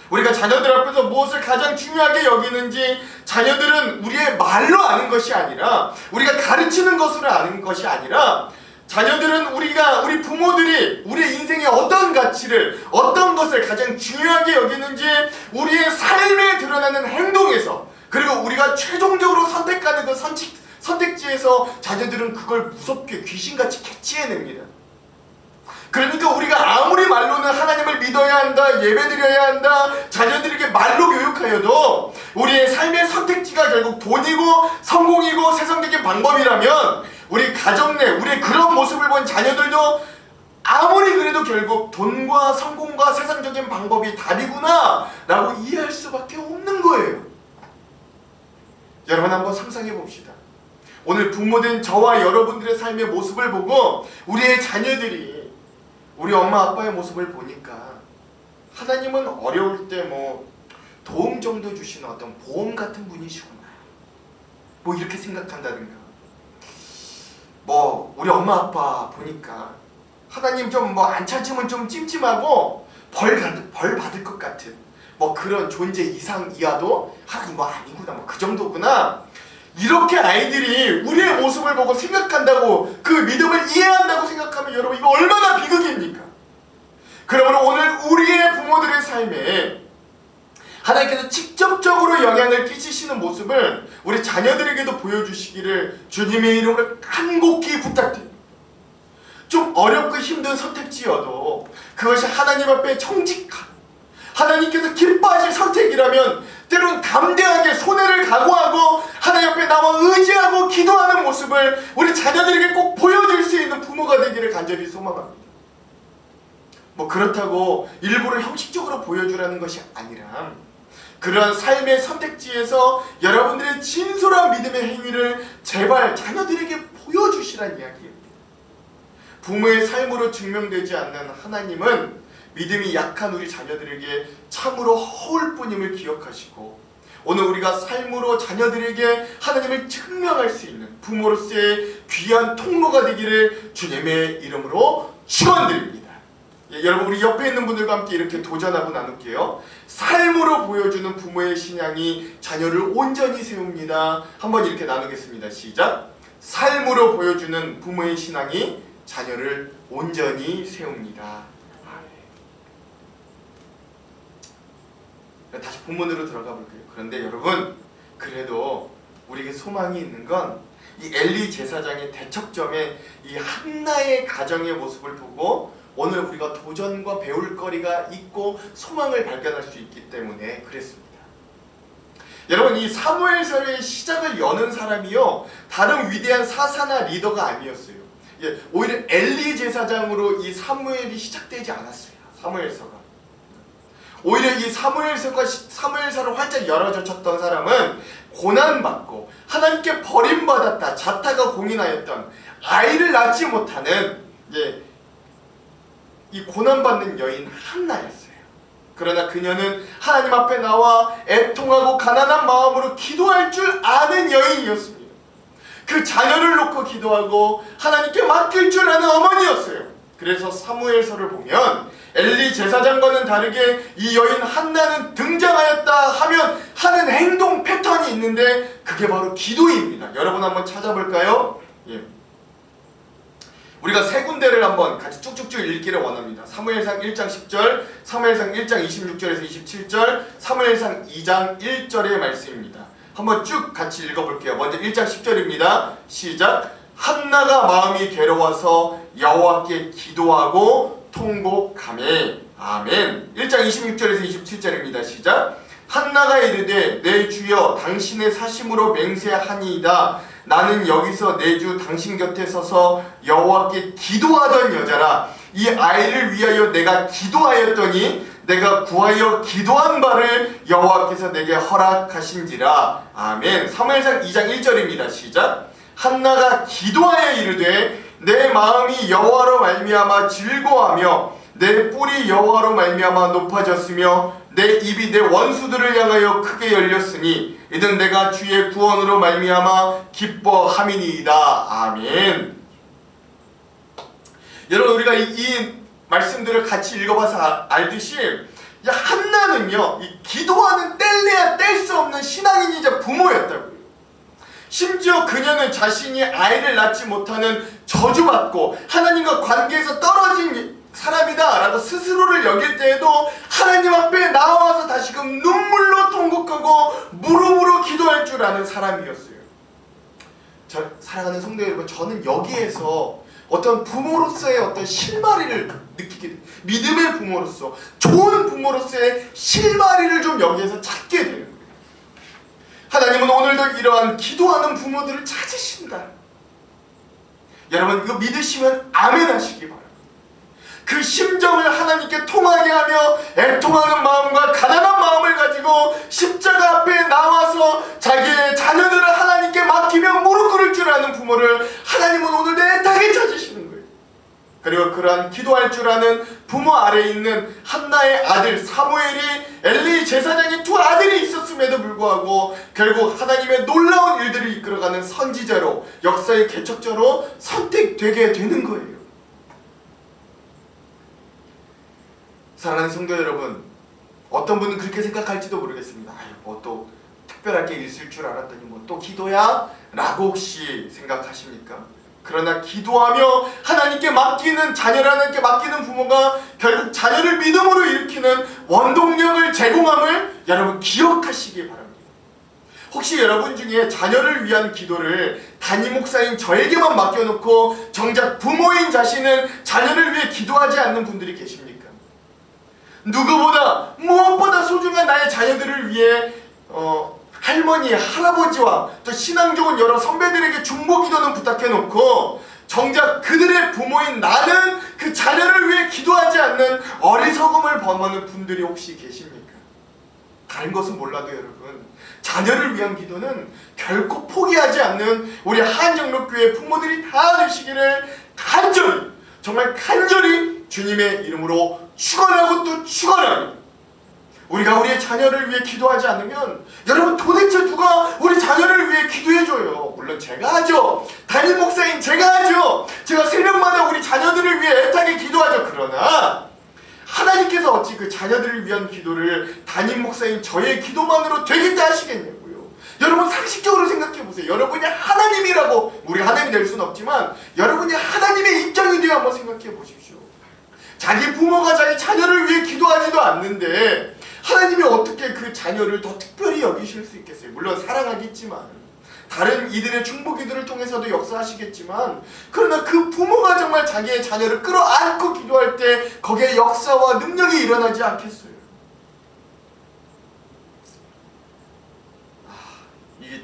우리가 자녀들 앞에서 무엇을 가장 중요하게 여기는지 자녀들은 우리의 말로 아는 것이 아니라, 우리가 가르치는 것으로 아는 것이 아니라, 자녀들은 우리 부모들이 우리의 인생의 어떤 가치를, 어떤 것을 가장 중요하게 여기는지 우리의 삶에 드러나는 행동에서, 그리고 우리가 최종적으로 선택하는 그 선택지에서 자녀들은 그걸 무섭게 귀신같이 캐치해냅니다. 그러니까 우리가 아무리 말로는 하나님을 믿어야 한다, 예배드려야 한다, 자녀들에게 말로 교육하여도 우리의 삶의 선택지가 결국 돈이고 성공이고 세상적인 방법이라면, 우리 가정 내 우리의 그런 모습을 본 자녀들도 아무리 그래도 결국 돈과 성공과 세상적인 방법이 답이구나 라고 이해할 수밖에 없는 거예요. 여러분 한번 상상해 봅시다. 오늘 부모된 저와 여러분들의 삶의 모습을 보고 우리의 자녀들이 우리 엄마 아빠의 모습을 보니까, 하나님은 어려울 때 뭐 도움 정도 주시는 어떤 보험 같은 분이시구나, 뭐 이렇게 생각한다든가, 뭐 우리 엄마 아빠 보니까 하나님 좀 뭐 안 찾으면 좀 찜찜하고 벌 받을 것 같은 뭐 그런 존재 이상 이하도 하나님 뭐 아니구나, 뭐 그 정도구나, 이렇게 아이들이 우리의 모습을 보고 생각한다고, 그 믿음을 이해한다고 생각하면 여러분 이거 얼마나 비극입니까? 그러므로 오늘 우리의 부모들의 삶에 하나님께서 직접적으로 영향을 끼치시는 모습을 우리 자녀들에게도 보여주시기를 주님의 이름으로 간곡히 부탁드립니다. 좀 어렵고 힘든 선택지여도 그것이 하나님 앞에 정직한, 하나님께서 기뻐하실 선택이라면 때론 담대하게 손해를 각오하고 하나님 앞에 나와 의지하고 기도하는 모습을 우리 자녀들에게 꼭 보여줄 수 있는 부모가 되기를 간절히 소망합니다. 뭐 그렇다고 일부러 형식적으로 보여주라는 것이 아니라, 그러한 삶의 선택지에서 여러분들의 진솔한 믿음의 행위를 제발 자녀들에게 보여주시란 이야기입니다. 부모의 삶으로 증명되지 않는 하나님은 믿음이 약한 우리 자녀들에게 참으로 허울 뿐임을 기억하시고, 오늘 우리가 삶으로 자녀들에게 하나님을 증명할 수 있는 부모로서의 귀한 통로가 되기를 주님의 이름으로 축원드립니다. 여러분, 우리 옆에 있는 분들과 함께 이렇게 도전하고 나눌게요. 삶으로 보여주는 부모의 신앙이 자녀를 온전히 세웁니다. 한번 이렇게 나누겠습니다. 시작. 삶으로 보여주는 부모의 신앙이 자녀를 온전히 세웁니다. 다시 본문으로 들어가 볼게요. 그런데 여러분, 그래도 우리에게 소망이 있는 건 이 엘리 제사장의 대척점에 이 한나의 가정의 모습을 보고 오늘 우리가 도전과 배울 거리가 있고 소망을 발견할 수 있기 때문에 그랬습니다. 여러분, 이 사무엘서의 시작을 여는 사람이요, 다른 위대한 사사나 리더가 아니었어요. 오히려 엘리 제사장으로 이 사무엘이 시작되지 않았어요. 사무엘서가. 오히려 이 사무엘서를 활짝 열어젖혔던 사람은 고난받고 하나님께 버림받았다, 자타가 공인하였던, 아이를 낳지 못하는 이 고난받는 여인 한나였어요. 그러나 그녀는 하나님 앞에 나와 애통하고 가난한 마음으로 기도할 줄 아는 여인이었습니다. 그 자녀를 놓고 기도하고 하나님께 맡길 줄 아는 어머니였어요. 그래서 사무엘서를 보면 엘리 제사장과는 다르게 이 여인 한나는 등장하였다 하면 하는 행동 패턴이 있는데 그게 바로 기도입니다. 여러분 한번 찾아볼까요? 우리가 세 군데를 한번 같이 쭉쭉쭉 읽기를 원합니다. 사무엘상 1장 10절, 사무엘상 1장 26절에서 27절, 사무엘상 2장 1절의 말씀입니다. 한번 쭉 같이 읽어볼게요. 먼저 1장 10절입니다. 시작. 한나가 마음이 괴로워서 여호와께 기도하고 통곡하매. 아멘. 1장 26절에서 27절입니다. 시작. 한나가 이르되 내 주여 당신의 사심으로 맹세하니이다. 나는 여기서 내 주 당신 곁에 서서 여호와께 기도하던 여자라. 이 아이를 위하여 내가 기도하였더니 내가 구하여 기도한 바를 여호와께서 내게 허락하신지라. 아멘. 사무엘상 2장 1절입니다. 시작. 한나가 기도하여 이르되 내 마음이 여호와로 말미암아 즐거워하며 내 뿔이 여호와로 말미암아 높아졌으며 내 입이 내 원수들을 향하여 크게 열렸으니 이는 내가 주의 구원으로 말미암아 기뻐함이니이다. 아멘. 여러분, 우리가 이 말씀들을 같이 읽어봐서 알듯이 한나는요, 이 기도하는 뗄래야 뗄 수 없는 신앙인이자 부모였다고요. 심지어 그녀는 자신이 아이를 낳지 못하는 저주받고 하나님과 관계에서 떨어진 사람이다 라고 스스로를 여길 때에도 하나님 앞에 나와서 다시금 눈물로 통곡하고 무릎으로 기도할 줄 아는 사람이었어요. 사랑하는 성도 여러분, 저는 여기에서 어떤 부모로서의 어떤 실마리를 느끼게 돼요. 믿음의 부모로서, 좋은 부모로서의 실마리를 좀 여기에서 찾게 되는 거예요. 하나님은 오늘도 이러한 기도하는 부모들을 찾으신다. 여러분, 이거 믿으시면 아멘 하시기 바랍니다. 그 심정을 하나님께 통하게 하며 애통하는 마음과 가난한 마음을 가지고 십자가 앞에 나와서 자기의 자녀들을 하나님께 맡기며 무릎 꿇을 줄 아는 부모를 하나님은 오늘도 애타게 찾으시는 거예요. 그리고 그러한 기도할 줄 아는 부모 아래에 있는 한나의 아들 사무엘이 엘리 제사장의 두 아들이 있었음에도 불구하고 결국 하나님의 놀라운 일들을 이끌어가는 선지자로, 역사의 개척자로 선택되게 되는 거예요. 사랑하는 성도 여러분, 어떤 분은 그렇게 생각할지도 모르겠습니다. 뭐 또 특별할 게 있을 줄 알았더니 뭐 또 기도야? 라고 혹시 생각하십니까? 그러나 기도하며 하나님께 맡기는, 자녀를 하나님께 맡기는 부모가 결국 자녀를 믿음으로 일으키는 원동력을 제공함을 여러분 기억하시기 바랍니다. 혹시 여러분 중에 자녀를 위한 기도를 담임 목사인 저에게만 맡겨놓고 정작 부모인 자신은 자녀를 위해 기도하지 않는 분들이 계십니까? 누구보다 무엇보다 소중한 나의 자녀들을 위해 할머니, 할아버지와 또 신앙 좋은 여러 선배들에게 중보 기도는 부탁해놓고 정작 그들의 부모인 나는 그 자녀를 위해 기도하지 않는 어리석음을 범하는 분들이 혹시 계십니까? 다른 것은 몰라도 여러분, 자녀를 위한 기도는 결코 포기하지 않는 우리 한정록교회 부모들이 다 되시기를 간절히, 정말 간절히 주님의 이름으로 축원하고 또 축원합니다. 우리가 우리의 자녀를 위해 기도하지 않으면 여러분 도대체 누가 우리 자녀를 위해 기도해줘요? 물론 제가 하죠. 담임 목사인 제가 하죠. 제가 새벽마다 우리 자녀들을 위해 애타게 기도하죠. 그러나 하나님께서 어찌 그 자녀들을 위한 기도를 담임 목사인 저의 기도만으로 되겠다 하시겠냐고요. 여러분 상식적으로 생각해보세요. 여러분이 하나님이라고, 우리 하나님이 될 수는 없지만 여러분이 하나님의 입장이 되어 한번 생각해보십시오. 자기 부모가 자기 자녀를 위해 기도하지도 않는데 하나님이 어떻게 그 자녀를 더 특별히 여기실 수 있겠어요? 물론 사랑하겠지만, 다른 이들의 중보 기도를 통해서도 역사하시겠지만, 그러나 그 부모가 정말 자기의 자녀를 끌어안고 기도할 때 거기에 역사와 능력이 일어나지 않겠어요? 이게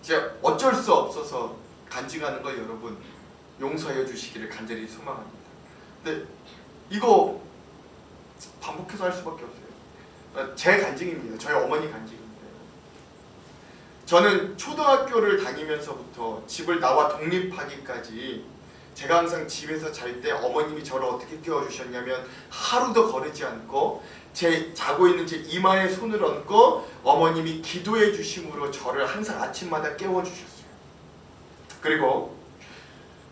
제가 어쩔 수 없어서 간증하는 걸 여러분 용서해 주시기를 간절히 소망합니다. 근데 이거 반복해서 할 수밖에 없어요. 제 간증입니다. 저희 어머니 간증입니다. 저는 초등학교를 다니면서부터 집을 나와 독립하기까지 제가 항상 집에서 잘 때 어머님이 저를 어떻게 깨워주셨냐면 하루도 거르지 않고 제 자고 있는 제 이마에 손을 얹고 어머님이 기도해 주심으로 저를 항상 아침마다 깨워주셨어요. 그리고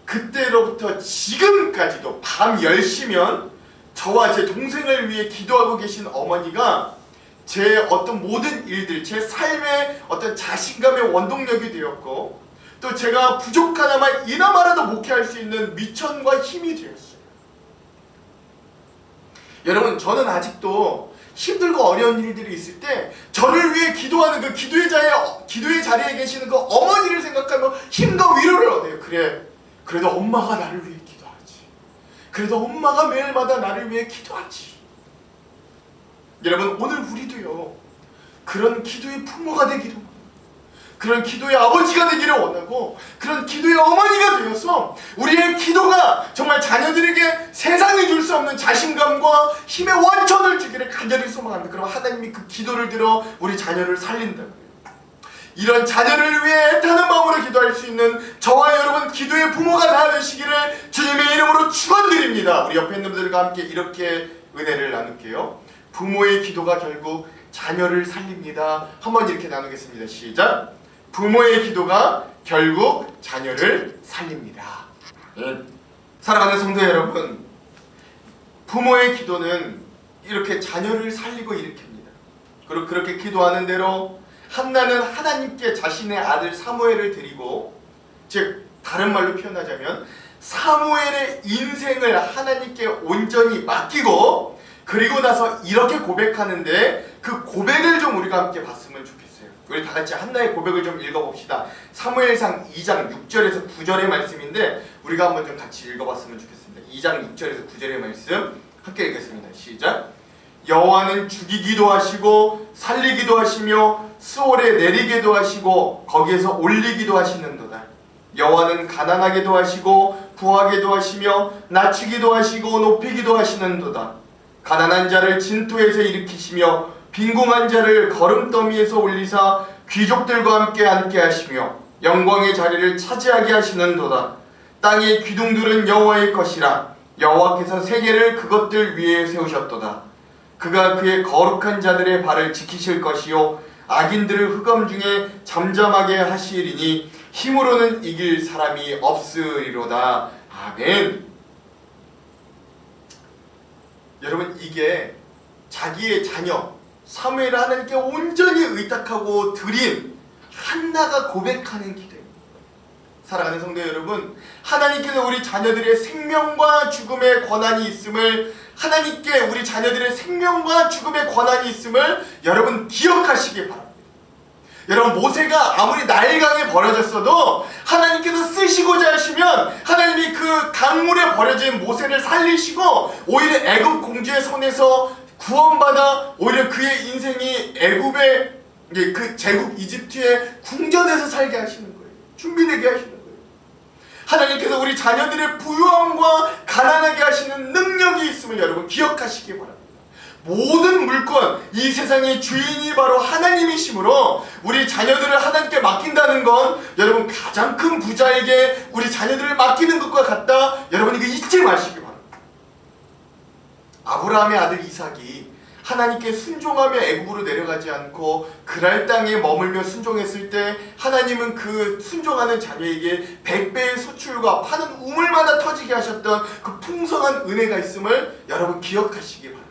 그때로부터 지금까지도 밤 10시면 저와 제 동생을 위해 기도하고 계신 어머니가 제 어떤 모든 일들, 제 삶의 어떤 자신감의 원동력이 되었고, 또 제가 부족하나마 이나마라도 목회할 수 있는 미천과 힘이 되었어요. 여러분, 저는 아직도 힘들고 어려운 일들이 있을 때 저를 위해 기도하는 그 기도의 자리에 계시는 그 어머니를 생각하며 힘과 위로를 얻어요. 그래도 엄마가 나를 위해 기도하지. 그래도 엄마가 매일마다 나를 위해 기도하지. 여러분, 오늘 우리도요, 그런 기도의 부모가 되기를 원하고, 그런 기도의 아버지가 되기를 원하고, 그런 기도의 어머니가 되어서 우리의 기도가 정말 자녀들에게 세상이 줄 수 없는 자신감과 힘의 원천을 주기를 간절히 소망합니다. 그럼 하나님이 그 기도를 들어 우리 자녀를 살린다고요. 이런 자녀를 위해 애타는 마음으로 기도할 수 있는 저와 여러분 기도의 부모가 다 되시기를 주님의 이름으로 축원드립니다. 우리 옆에 있는 분들과 함께 이렇게 은혜를 나눌게요. 부모의 기도가 결국 자녀를 살립니다. 한번 이렇게 나누겠습니다. 시작. 부모의 기도가 결국 자녀를 살립니다. 사랑하는 성도 여러분, 부모의 기도는 이렇게 자녀를 살리고 일으킵니다. 그리고 그렇게 기도하는 대로 한나는 하나님께 자신의 아들 사무엘을 드리고, 즉 다른 말로 표현하자면 사무엘의 인생을 하나님께 온전히 맡기고, 그리고 나서 이렇게 고백하는데 그 고백을 좀 우리가 함께 봤으면 좋겠어요. 우리 다 같이 한나의 고백을 좀 읽어봅시다. 사무엘상 2장 6절에서 9절의 말씀인데 우리가 한번 좀 같이 읽어봤으면 좋겠습니다. 2장 6절에서 9절의 말씀 함께 읽겠습니다. 시작. 여호와는 죽이기도 하시고 살리기도 하시며 스올에 내리기도 하시고 거기에서 올리기도 하시는도다. 여호와는 가난하게도 하시고 부하게도 하시며 낮추기도 하시고 높이기도 하시는도다. 가난한 자를 진토에서 일으키시며 빈궁한 자를 거름더미에서 올리사 귀족들과 함께 앉게 하시며 영광의 자리를 차지하게 하시는도다. 땅의 기둥들은 여호와의 것이라. 여호와께서 세계를 그것들 위에 세우셨도다. 그가 그의 거룩한 자들의 발을 지키실 것이요 악인들을 흑암 중에 잠잠하게 하시리니 힘으로는 이길 사람이 없으리로다. 아멘. 여러분, 이게 자기의 자녀 사무엘을 하나님께 온전히 의탁하고 드린 한나가 고백하는 기도입니다. 사랑하는 성도 여러분, 하나님께서 우리 자녀들의 생명과 죽음의 권한이 있음을, 하나님께 우리 자녀들의 생명과 죽음의 권한이 있음을 여러분 기억하시기 바랍니다. 여러분, 모세가 아무리 나일강에 버려졌어도 하나님께서 쓰시고자 하시면 하나님이 그 강물에 버려진 모세를 살리시고 오히려 애굽 공주의 손에서 구원받아 오히려 그의 인생이 애굽의 그 제국 이집트의 궁전에서 살게 하시는 거예요. 준비되게 하시는 거예요. 하나님께서 우리 자녀들의 부유함과 가난하게 하시는 능력이 있음을 여러분 기억하시기 바랍니다. 모든 물건, 이 세상의 주인이 바로 하나님이시므로 우리 자녀들을 하나님께 맡긴다는 건 여러분 가장 큰 부자에게 우리 자녀들을 맡기는 것과 같다. 여러분 이거 잊지 마시기 바랍니다. 아브라함의 아들 이삭이 하나님께 순종하며 애굽으로 내려가지 않고 그랄 땅에 머물며 순종했을 때 하나님은 그 순종하는 자녀에게 100배의 소출과 파는 우물마다 터지게 하셨던 그 풍성한 은혜가 있음을 여러분 기억하시기 바랍니다.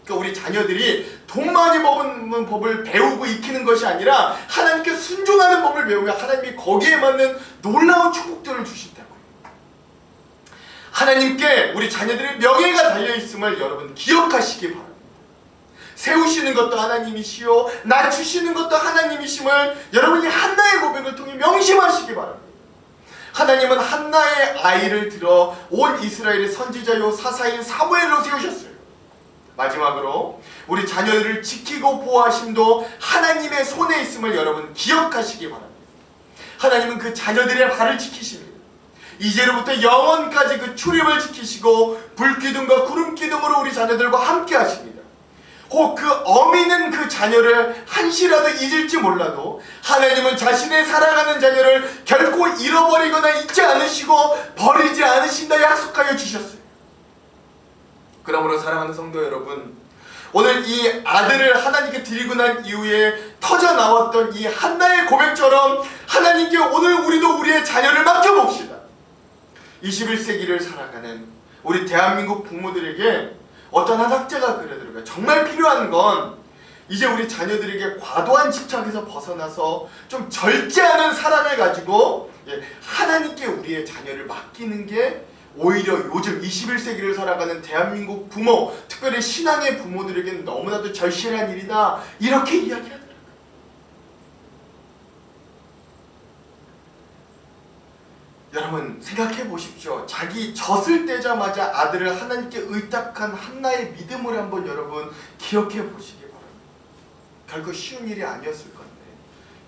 그러니까 우리 자녀들이 돈 많이 버는 법을 배우고 익히는 것이 아니라 하나님께 순종하는 법을 배우면 하나님이 거기에 맞는 놀라운 축복들을 주신다고요. 하나님께 우리 자녀들의 명예가 달려있음을 여러분 기억하시기 바랍니다. 세우시는 것도 하나님이시요 낮추시는 것도 하나님이심을 여러분이 한나의 고백을 통해 명심하시기 바랍니다. 하나님은 한나의 아이를 들어 온 이스라엘의 선지자요 사사인 사무엘로 세우셨어요. 마지막으로 우리 자녀들을 지키고 보호하심도 하나님의 손에 있음을 여러분 기억하시기 바랍니다. 하나님은 그 자녀들의 발을 지키십니다. 이제로부터 영원까지 그 출입을 지키시고 불기둥과 구름기둥으로 우리 자녀들과 함께 하십니다. 혹 그 어미는 그 자녀를 한시라도 잊을지 몰라도 하나님은 자신의 사랑하는 자녀를 결코 잃어버리거나 잊지 않으시고 버리지 않으신다 약속하여 주셨어요. 그러므로 사랑하는 성도 여러분, 오늘 이 아들을 하나님께 드리고 난 이후에 터져나왔던 이 한나의 고백처럼 하나님께 오늘 우리도 우리의 자녀를 맡겨봅시다. 21세기를 살아가는 우리 대한민국 부모들에게 어떤 한 학자가 그러더라고요. 정말 필요한 건 이제 우리 자녀들에게 과도한 집착에서 벗어나서 좀 절제하는 사랑을 가지고 하나님께 우리의 자녀를 맡기는 게 오히려 요즘 21세기를 살아가는 대한민국 부모, 특별히 신앙의 부모들에게는 너무나도 절실한 일이다, 이렇게 이야기하더라고요. 여러분 생각해 보십시오. 자기 젖을 떼자마자 아들을 하나님께 의탁한 한나의 믿음을 한번 여러분 기억해 보시기 바랍니다. 결코 쉬운 일이 아니었을 건데,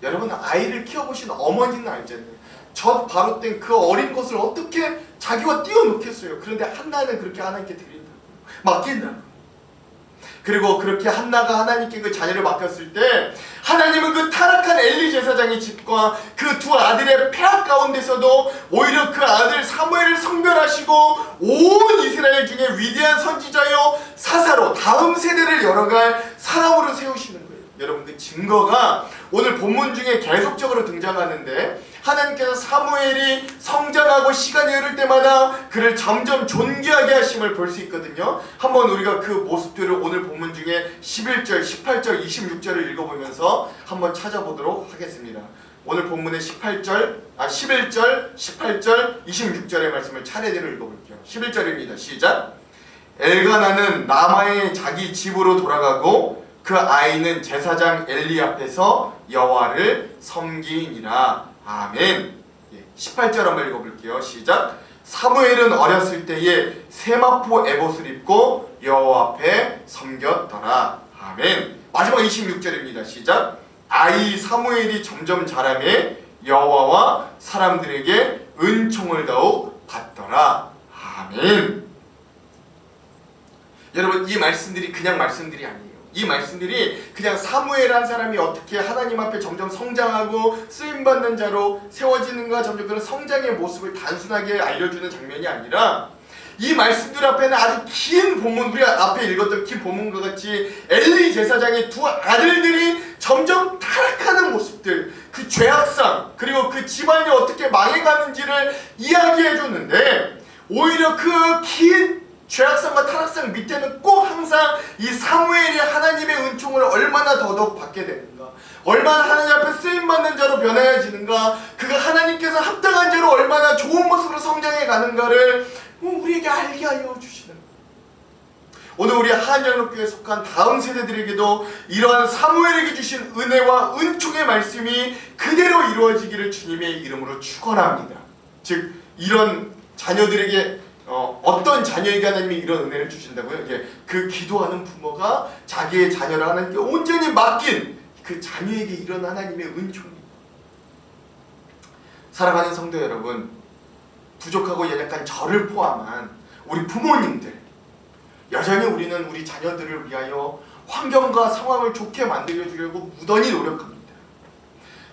여러분 아이를 키워보신 어머니는 알잖아요. 젖 바로 뗀 그 어린 것을 어떻게 자기가 띄워놓겠어요. 그런데 한나는 그렇게 하나님께 드린다고요. 맡긴다고요. 그리고 그렇게 한나가 하나님께 그 자녀를 맡겼을 때 하나님은 그 타락한 엘리 제사장의 집과 그 두 아들의 폐악 가운데서도 오히려 그 아들 사무엘을 성별하시고 온 이스라엘 중에 위대한 선지자요 사사로 다음 세대를 열어갈 사람으로 세우시는 거예요. 여러분 그 증거가 오늘 본문 중에 계속적으로 등장하는데, 하나님께서 사무엘이 성장하고 시간이 흐를 때마다 그를 점점 존귀하게 하심을 볼 수 있거든요. 한번 우리가 그 모습들을 오늘 본문 중에 11절, 18절, 26절을 읽어보면서 한번 찾아보도록 하겠습니다. 오늘 본문의 11절, 18절, 26절의 말씀을 차례대로 읽어볼게요. 11절입니다. 시작! 엘가나는 라마의 자기 집으로 돌아가고 그 아이는 제사장 엘리 앞에서 여호와를 섬기니라. 아멘. 18절 한번 읽어볼게요. 시작! 사무엘은 어렸을 때에 세마포 에봇을 입고 여호와 앞에 섬겼더라. 아멘. 마지막 26절입니다. 시작! 아이 사무엘이 점점 자라매 여호와와 사람들에게 은총을 더욱 받더라. 아멘. 여러분 이 말씀들이 그냥 말씀들이 아니에요. 이 말씀들이 그냥 사무엘 한 사람이 어떻게 하나님 앞에 점점 성장하고 쓰임받는 자로 세워지는가, 점점 그런 성장의 모습을 단순하게 알려주는 장면이 아니라, 이 말씀들 앞에는 아주 긴 본문, 우리가 앞에 읽었던 긴 본문과 같이 엘리 제사장의 두 아들들이 점점 타락하는 모습들, 그 죄악상, 그리고 그 집안이 어떻게 망해가는지를 이야기해 줬는데, 오히려 그 긴 죄악상과 타락상 밑에는 꼭 항상 이 사무엘이 하나님의 은총을 얼마나 더더욱 받게 되는가, 얼마나 하나님 앞에 쓰임받는 자로 변화해지는가, 그가 하나님께서 합당한 자로 얼마나 좋은 모습으로 성장해 가는가를 우리에게 알게 하여 주시는 거예요. 오늘 우리 한양로교회에 속한 다음 세대들에게도 이러한 사무엘에게 주신 은혜와 은총의 말씀이 그대로 이루어지기를 주님의 이름으로 축원합니다. 즉 이런 자녀들에게 어떤 자녀에게 하나님이 이런 은혜를 주신다고요? 그 기도하는 부모가 자기의 자녀를 하나님께 온전히 맡긴 그 자녀에게 이런 하나님의 은총입니다. 사랑하는 성도 여러분, 부족하고 연약한 저를 포함한 우리 부모님들, 여전히 우리는 우리 자녀들을 위하여 환경과 상황을 좋게 만들어주려고 무던히 노력합니다.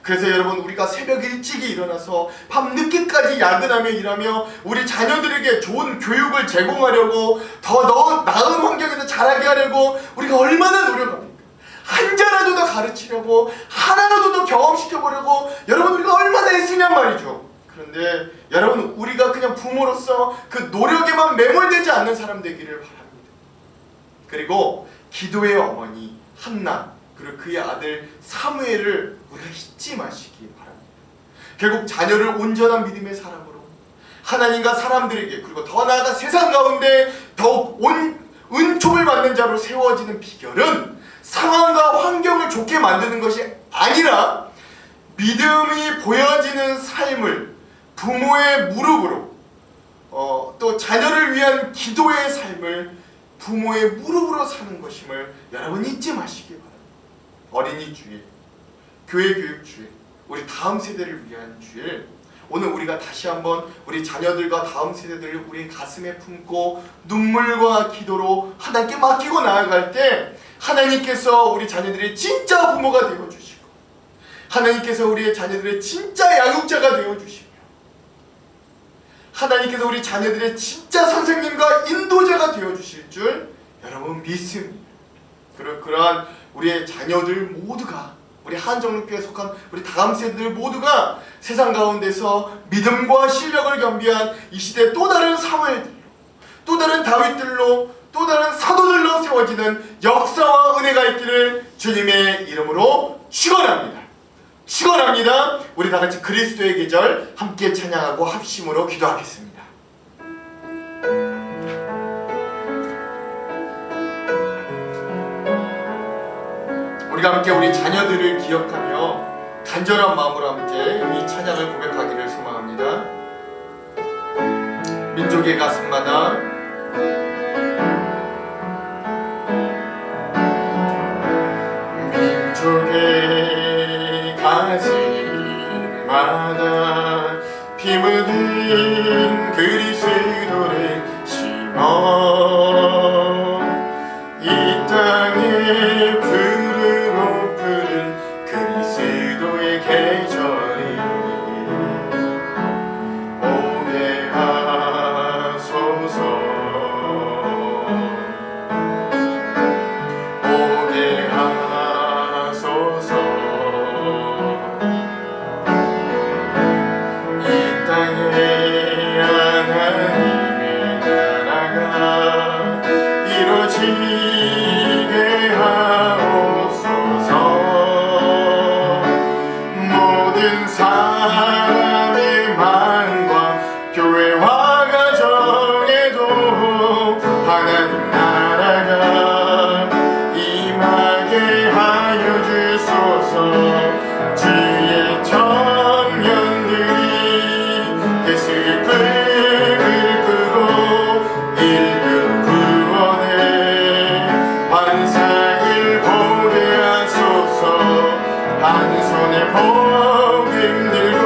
그래서 여러분 우리가 새벽 일찍이 일어나서 밤 늦게까지 야근하며 일하며 우리 자녀들에게 좋은 교육을 제공하려고 더 나은 환경에서 자라게 하려고 우리가 얼마나 노력합니까? 한자라도 더 가르치려고, 하나라도 더 경험시켜보려고 여러분 우리가 얼마나 애쓰냔 말이죠. 그런데 여러분 우리가 그냥 부모로서 그 노력에만 매몰되지 않는 사람 되기를 바랍니다. 그리고 기도의 어머니 한나, 그리고 그의 아들 사무엘을 우리가 잊지 마시기 바랍니다. 결국 자녀를 온전한 믿음의 사람으로 하나님과 사람들에게, 그리고 더 나아가 세상 가운데 더욱 은총을 받는 자로 세워지는 비결은 상황과 환경을 좋게 만드는 것이 아니라 믿음이 보여지는 삶을 부모의 무릎으로, 또 자녀를 위한 기도의 삶을 부모의 무릎으로 사는 것임을 여러분 잊지 마시기 바랍니다. 어린이 주일, 교회 교육 주일, 우리 다음 세대를 위한 주일, 오늘 우리가 다시 한번 우리 자녀들과 다음 세대들을 우리 가슴에 품고 눈물과 기도로 하나님께 맡기고 나아갈 때 하나님께서 우리 자녀들의 진짜 부모가 되어주시고, 하나님께서 우리의 자녀들의 진짜 양육자가 되어주시며, 하나님께서 우리 자녀들의 진짜 선생님과 인도자가 되어주실 줄 여러분 믿습니다. 그러한 우리의 자녀들 모두가, 우리 한정로교회에 속한 우리 다음 세대들 모두가 세상 가운데서 믿음과 실력을 겸비한 이 시대의 또 다른 사무엘들로, 또 다른 다윗들로, 또 다른 사도들로 세워지는 역사와 은혜가 있기를 주님의 이름으로 축원합니다. 축원합니다. 우리 다 같이 그리스도의 계절 함께 찬양하고 합심으로 기도하겠습니다. 우리가 함께 우리 자녀들을 기억하며 간절한 마음으로 함께 이 찬양을 고백하기를 소망합니다. 민족의 가슴마다
민족의 가슴마다 피 묻은 그리스도를 심어 이 땅에 푸르고 푸른 그리스도의 계절이 오게 하소서 오게 하소서 이 땅에 하나님의 나라가 이루어지게 하옵소서. 모든 사람의 마음과 교회와 가정에도 하나님 나라가 임하게 하여 주소서. 주의 청년들이 예수의 꿈을 꾸고 일금 구원의 환상을 보게 하소서. 한 손에 복음 들고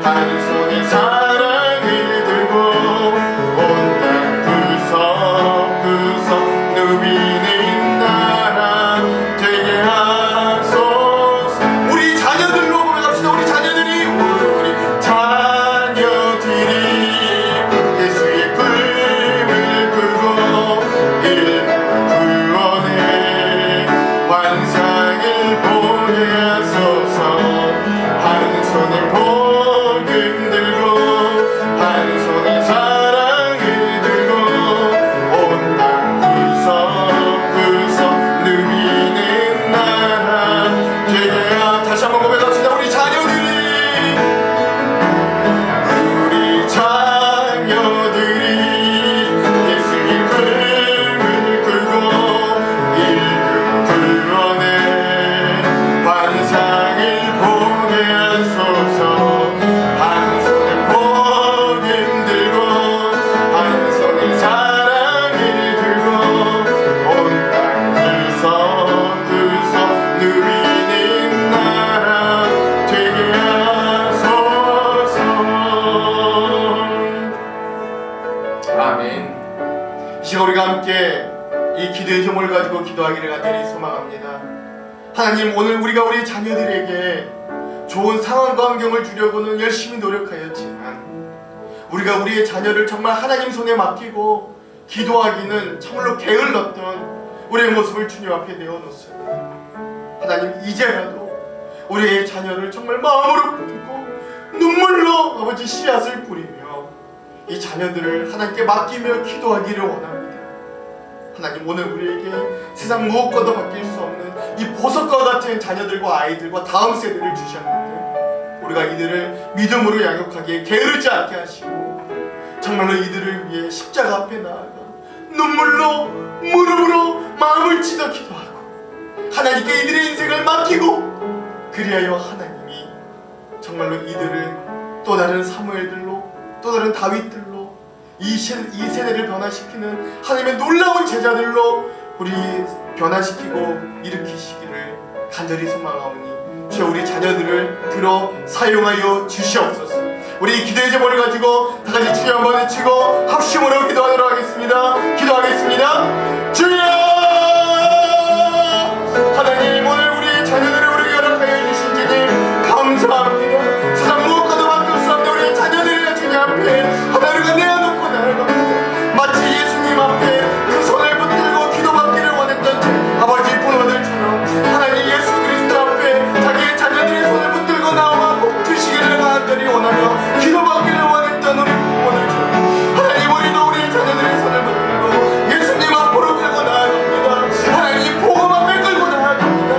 한 손에 사랑을 들고 온 땅 구석구석 누비는 나라 되게 하소서.
우리 자녀들로 고백합시다. 우리 자녀들이
우리 자녀들이 예수의 꿈을 꾸고 구원의 환상을 보게 하소서. 한 손에 복음 들고 한 손에 사랑을 들고 온 땅 구석구석 누비는 나라 되게
다시 한번 고백합시다. 우리 자녀들이
예수의 꿈을 꾸고 일금 구원의 환상을 보게 하소서. 한 손에 복음 들고 한 손에 사랑을 들고 온 땅 구석구석 누비는 나라 되게 하소서.
아멘. 이 시간 우리가 함께 이 기도의 제목을 가지고 기도하기를 간절히 소망합니다. 하나님, 오늘 우리가 우리 자녀들에게 좋은 상황과 환경을 주려고는 열심히 노력하였지만 우리가 우리의 자녀를 정말 하나님 손에 맡기고 기도하기는 정말로 게을렀던 우리의 모습을 주님 앞에 내어놓습니다. 하나님, 이제라도 우리의 자녀를 정말 마음으로 붙들고 눈물로 아버지 씨앗을 뿌리며 이 자녀들을 하나님께 맡기며 기도하기를 원합니다. 하나님, 오늘 우리에게 세상 무엇과도 바뀔 수 없는 이 보석과 같은 자녀들과 아이들과 다음 세대를 주셨는데 우리가 이들을 믿음으로 양육하기에 게으르지 않게 하시고 정말로 이들을 위해 십자가 앞에 나아가 눈물로 무릎으로 마음을 찢어 기도하고 하나님께 이들의 인생을 맡기고 그리하여 하나님이 정말로 이들을 또 다른 사무엘들로 또 다른 다윗들로 이 세대를 변화시키는 하나님의 놀라운 제자들로 우리 변화시키고 일으키시기를 간절히 소망하오니 주여 우리 자녀들을 들어 사용하여 주시옵소서. 우리 기도의 제목을 가지고 다 같이 주여 한번 외치고 합심으로 기도하도록 하겠습니다. 기도하겠습니다. 주여! 하나님, 오늘 우리 자녀들을 우리에게 허락하여 주신 주님 감사합니다. 세상 무엇과도 바꿀 수 없는 우리 자녀들을 주님 앞에 하나님과 내어놓고 나아갑니다. 마치 예수님 앞에 그 손을 붙들고 기도받기를 원했던 아버지 부모들처럼 하나님 예수 그리스도 앞에 자기의 자녀들의 손을 붙들고 나와 복 주시기를 간절히 원하며 기도받기를 원했던 우리 부모들처럼 하나님, 우리도 우리 자녀들의 손을 붙들고 예수님 앞으로 끌고 나아갑니다. 하나님 복음 앞에 끌고 나아갑니다.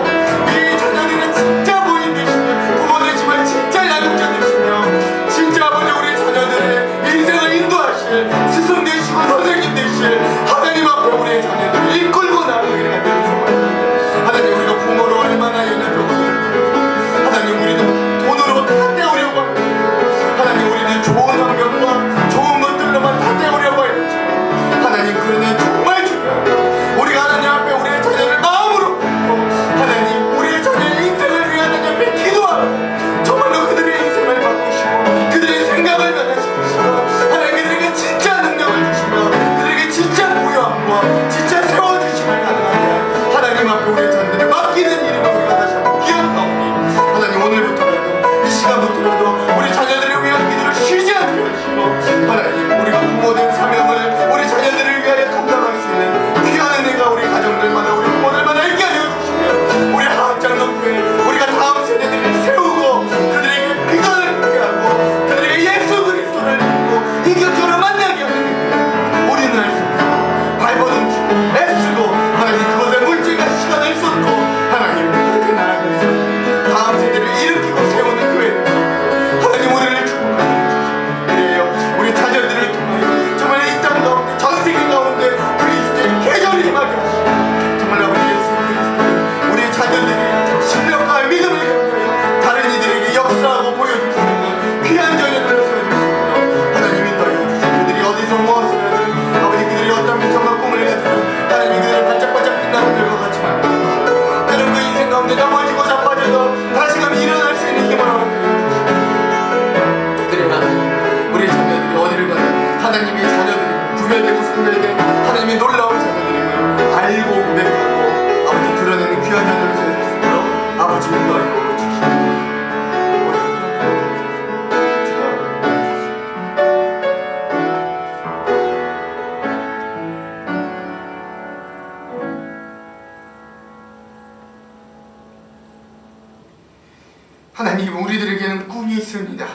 하나님, 우리들에게는 꿈이 있습니다.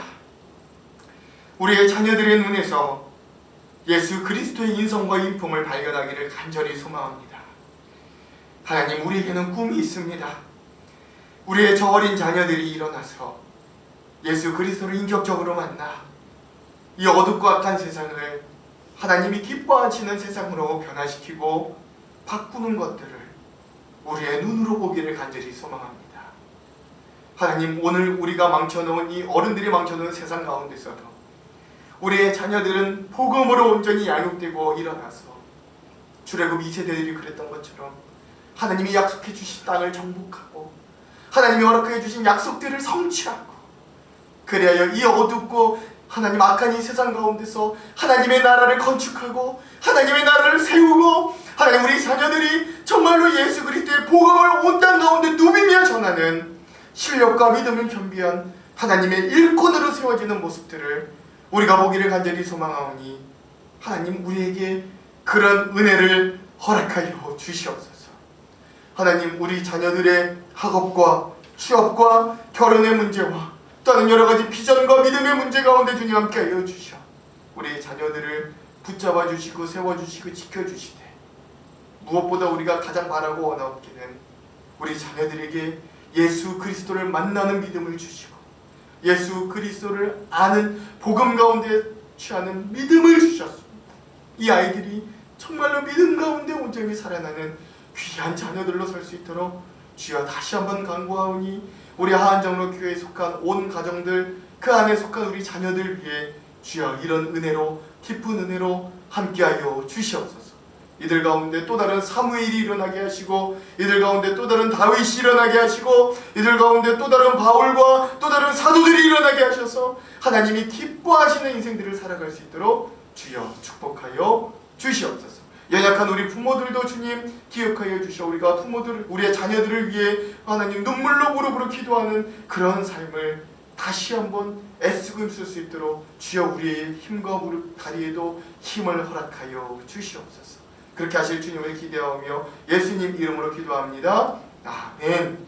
우리의 자녀들의 눈에서 예수 그리스도의 인성과 인품을 발견하기를 간절히 소망합니다. 하나님, 우리에게는 꿈이 있습니다. 우리의 저 어린 자녀들이 일어나서 예수 그리스도를 인격적으로 만나 이 어둡고 악한 세상을 하나님이 기뻐하시는 세상으로 변화시키고 바꾸는 것들을 우리의 눈으로 보기를 간절히 소망합니다. 하나님, 오늘 우리가 망쳐놓은 이 어른들이 망쳐놓은 세상 가운데서도 우리의 자녀들은 복음으로 온전히 양육되고 일어나서 출애굽 2세대들이 그랬던 것처럼 하나님이 약속해 주신 땅을 정복하고 하나님이 허락해 주신 약속들을 성취하고, 그리하여 이 어둡고 하나님 악한 이 세상 가운데서 하나님의 나라를 건축하고 하나님의 나라를 세우고, 하나님, 우리 자녀들이 정말로 예수 그리스도의 복음을 온 땅 가운데 누비며 전하는 실력과 믿음을 겸비한 하나님의 일꾼으로 세워지는 모습들을 우리가 보기를 간절히 소망하오니, 하나님, 우리에게 그런 은혜를 허락하여 주시옵소서. 하나님, 우리 자녀들의 학업과 취업과 결혼의 문제와 또는 여러 가지 비전과 믿음의 문제 가운데 주님 함께하여 주셔 우리 자녀들을 붙잡아 주시고 세워주시고 지켜주시되, 무엇보다 우리가 가장 바라고 원하옵기는 우리 자녀들에게 예수 그리스도를 만나는 믿음을 주시고 예수 그리스도를 아는 복음 가운데 취하는 믿음을 주셨습니다. 이 아이들이 정말로 믿음 가운데 온전히 살아나는 귀한 자녀들로 설 수 있도록 주여 다시 한번 간구하오니, 우리 하안장로교회에 속한 온 가정들, 그 안에 속한 우리 자녀들 위해 주여 이런 은혜로, 깊은 은혜로 함께하여 주시옵소서. 이들 가운데 또 다른 사무엘이 일어나게 하시고, 이들 가운데 또 다른 다윗이 일어나게 하시고, 이들 가운데 또 다른 바울과 또 다른 사도들이 일어나게 하셔서 하나님이 기뻐하시는 인생들을 살아갈 수 있도록 주여 축복하여 주시옵소서. 연약한 우리 부모들도 주님 기억하여 주셔 우리가 부모들, 우리의 자녀들을 위해 하나님 눈물로 무릎으로 기도하는 그런 삶을 다시 한번 애쓰고 힘쓸 수 있도록 주여 우리의 힘과 무릎 다리에도 힘을 허락하여 주시옵소서. 그렇게 하실 주님을 기대하며 예수님 이름으로 기도합니다. 아멘.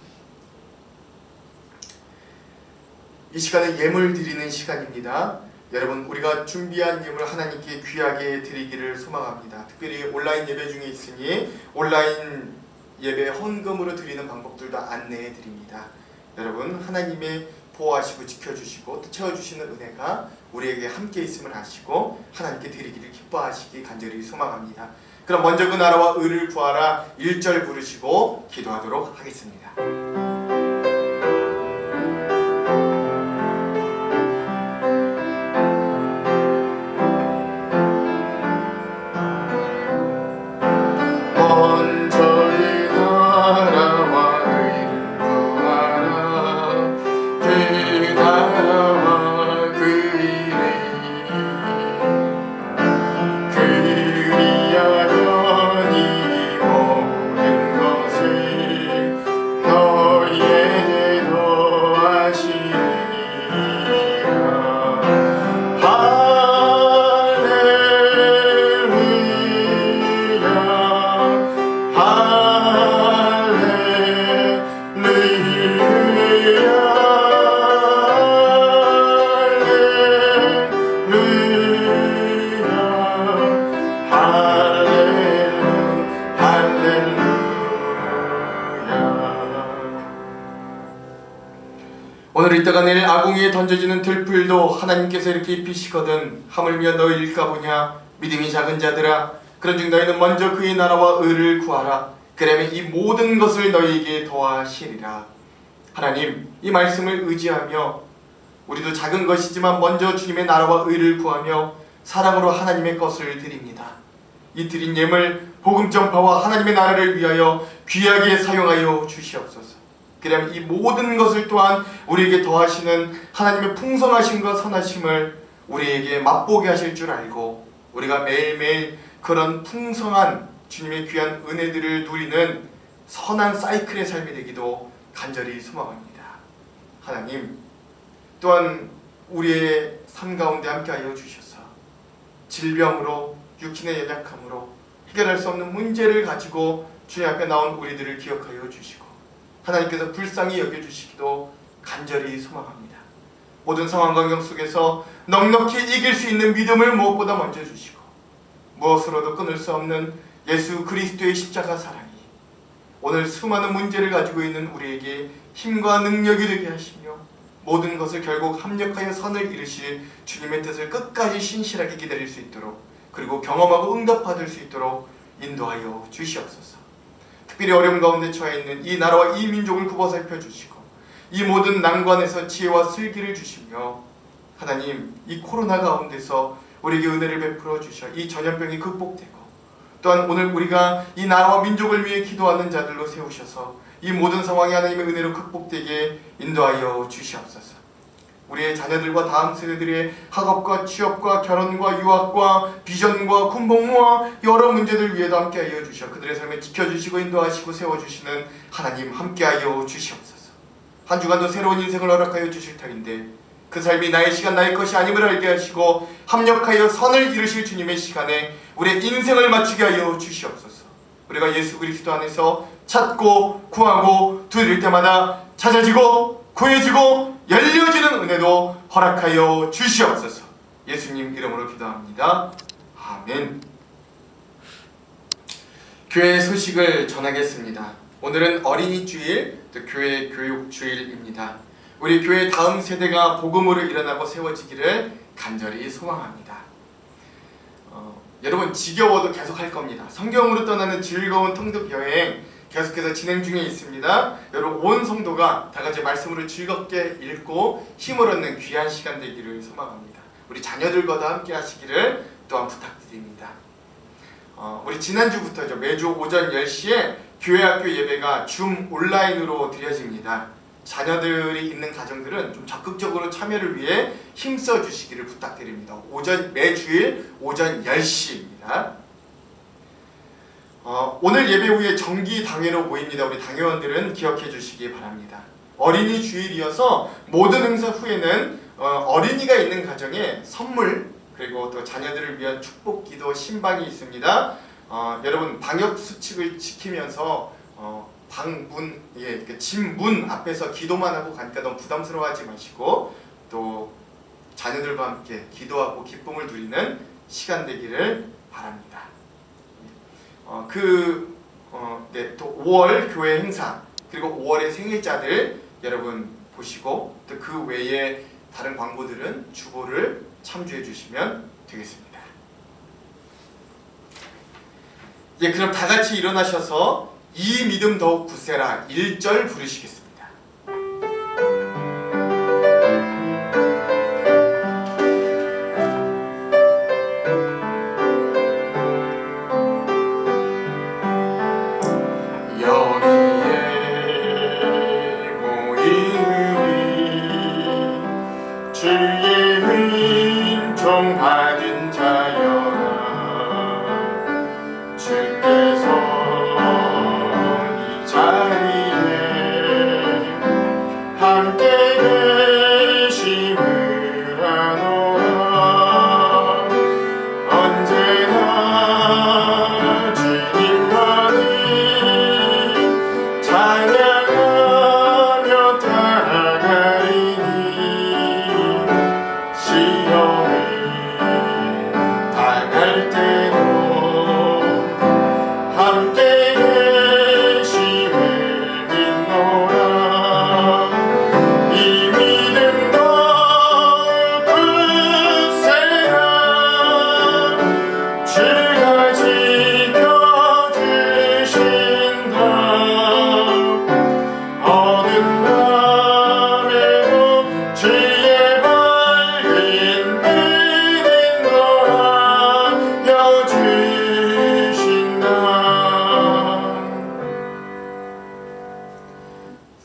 이 시간은 예물 드리는 시간입니다. 여러분, 우리가 준비한 예물 하나님께 귀하게 드리기를 소망합니다. 특별히 온라인 예배 중에 있으니 온라인 예배 헌금으로 드리는 방법들도 안내해 드립니다. 여러분, 하나님의 보호하시고 지켜주시고 또 채워주시는 은혜가 우리에게 함께 있음을 아시고 하나님께 드리기를 기뻐하시기 간절히 소망합니다. 그럼 먼저 그 나라와 의를 구하라 1절 부르시고 기도하도록 하겠습니다. 오늘 이따가 내일 아궁이에 던져지는 들풀도 하나님께서 이렇게 입히시거든 하물며 너희일까 보냐. 믿음이 작은 자들아, 그런즉 너희는 먼저 그의 나라와 의를 구하라. 그러면 이 모든 것을 너희에게 더하시리라. 하나님, 이 말씀을 의지하며 우리도 작은 것이지만 먼저 주님의 나라와 의를 구하며 사랑으로 하나님의 것을 드립니다. 이 드린 예물 복음 전파와 하나님의 나라를 위하여 귀하게 사용하여 주시옵소서. 그러면 이 모든 것을 또한 우리에게 더하시는 하나님의 풍성하심과 선하심을 우리에게 맛보게 하실 줄 알고 우리가 매일매일 그런 풍성한 주님의 귀한 은혜들을 누리는 선한 사이클의 삶이 되기도 간절히 소망합니다. 하나님, 또한 우리의 삶 가운데 함께하여 주셔서 질병으로, 육신의 연약함으로 해결할 수 없는 문제를 가지고 주님 앞에 나온 우리들을 기억하여 주시고 하나님께서 불쌍히 여겨주시기도 간절히 소망합니다. 모든 상황 환경 속에서 넉넉히 이길 수 있는 믿음을 무엇보다 먼저 주시고 무엇으로도 끊을 수 없는 예수 그리스도의 십자가 사랑이 오늘 수많은 문제를 가지고 있는 우리에게 힘과 능력이 되게 하시며 모든 것을 결국 합력하여 선을 이루실 주님의 뜻을 끝까지 신실하게 기다릴 수 있도록 그리고 경험하고 응답받을 수 있도록 인도하여 주시옵소서. 특별히 어려움 가운데 처해 있는 이 나라와 이 민족을 굽어살펴 주시고 이 모든 난관에서 지혜와 슬기를 주시며 하나님 이 코로나 가운데서 우리에게 은혜를 베풀어 주셔 이 전염병이 극복되고 또한 오늘 우리가 이 나라와 민족을 위해 기도하는 자들로 세우셔서 이 모든 상황이 하나님의 은혜로 극복되게 인도하여 주시옵소서. 우리의 자녀들과 다음 세대들의 학업과 취업과 결혼과 유학과 비전과 군복무와 여러 문제들 위에도 함께하여 주셔 그들의 삶을 지켜주시고 인도하시고 세워주시는 하나님 함께하여 주시옵소서. 한 주간도 새로운 인생을 허락하여 주실 터인데 그 삶이 나의 시간 나의 것이 아님을 알게 하시고 합력하여 선을 이루실 주님의 시간에 우리의 인생을 맞추게 하여 주시옵소서. 우리가 예수 그리스도 안에서 찾고 구하고 두드릴 때마다 찾아지고 구해지고 열려지는 은혜도 허락하여 주시옵소서. 예수님 이름으로 기도합니다. 아멘. 교회 소식을 전하겠습니다. 오늘은 어린이 주일, 또 교회 교육 주일입니다. 우리 교회 다음 세대가 복음으로 일어나고 세워지기를 간절히 소망합니다. 여러분 지겨워도 계속 할 겁니다. 성경으로 떠나는 즐거운 통독 여행 계속해서 진행 중에 있습니다. 여러분 온 성도가 다 같이 말씀으로 즐겁게 읽고 힘을 얻는 귀한 시간 되기를 소망합니다. 우리 자녀들과도 함께 하시기를 또한 부탁드립니다. 우리 지난주부터죠. 매주 오전 10시에 교회학교 예배가 줌 온라인으로 드려집니다. 자녀들이 있는 가정들은 좀 적극적으로 참여를 위해 힘써 주시기를 부탁드립니다. 매주일 오전 10시입니다. 오늘 예배 후에 정기 당회로 모입니다. 우리 당회원들은 기억해 주시기 바랍니다. 어린이 주일이어서 모든 행사 후에는 어린이가 있는 가정에 선물 그리고 또 자녀들을 위한 축복 기도 신방이 있습니다. 여러분 방역 수칙을 지키면서 집 문 앞에서 기도만 하고 가니까 너무 부담스러워하지 마시고 또 자녀들과 함께 기도하고 기쁨을 누리는 시간 되기를 바랍니다. 또 5월 교회 행사 그리고 5월의 생일자들 여러분 보시고 또 그 외에 다른 광고들은 주보를 참조해 주시면 되겠습니다. 그럼 다 같이 일어나셔서 이 믿음 더욱 굳세라 1절 부르시겠습니다.
받은 자여라 주께서 이 자리에 함께 계심을 하노라 언제나 주님만을 찬양하며 따라가리니 시험을 당할 때도 함께 계심을 믿노라 이 믿음 더욱 굳세라 주가 지켜주신다 어두운 밤에도 주의 밝은 빛인 너하여 주신다.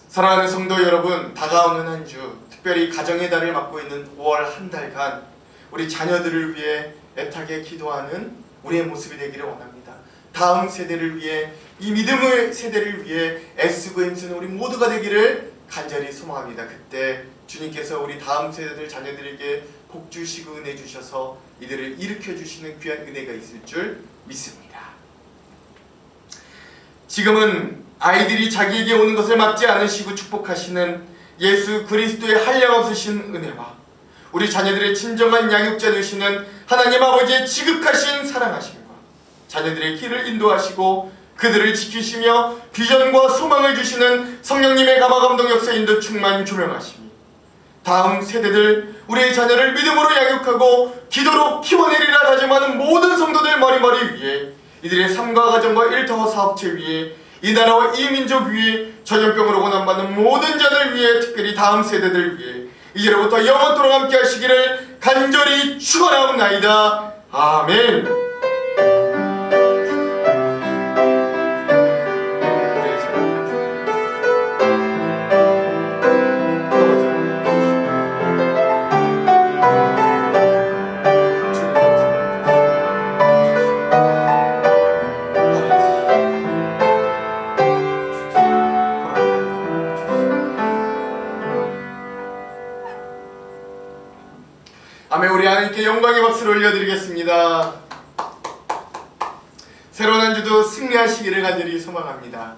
사랑하는 성도 여러분, 다가오는 한 주, 특별히 가정의 달을 맞고 있는 5월 한 달간 우리 자녀들을 위해 애타게 기도하는 우리의 모습이 되기를 원합니다. 다음 세대를 위해, 이 믿음의 세대를 위해 애쓰고 힘쓰는 우리 모두가 되기를 간절히 소망합니다. 그때 주님께서 우리 다음 세대들 자녀들에게 복 주시고 은혜 주셔서 이들을 일으켜 주시는 귀한 은혜가 있을 줄 믿습니다. 지금은 아이들이 자기에게 오는 것을 막지 않으시고 축복하시는 예수 그리스도의 한량없으신 은혜와 우리 자녀들의 진정한 양육자 되시는 하나님 아버지의 지극하신 사랑하심과 자녀들의 길을 인도하시고 그들을 지키시며 비전과 소망을 주시는 성령님의 감화감동 역사 인도 충만 조명하심이 다음 세대들 우리의 자녀를 믿음으로 양육하고 기도로 키워내리라 다짐하는 모든 성도들 머리머리 위에 이들의 삶과 가정과 일터 사업체 위에 이 나라와 이 민족 위에 전염병으로 고난받는 모든 자들 위에 특별히 다음 세대들 위에 이제로부터 영원토록 함께 하시기를 간절히 축원하옵나이다. 아멘. 아멘. 우리 하나님께 영광의 박수를 올려드리겠습니다. 새로운 한 주도 승리하시기를 간절히 소망합니다.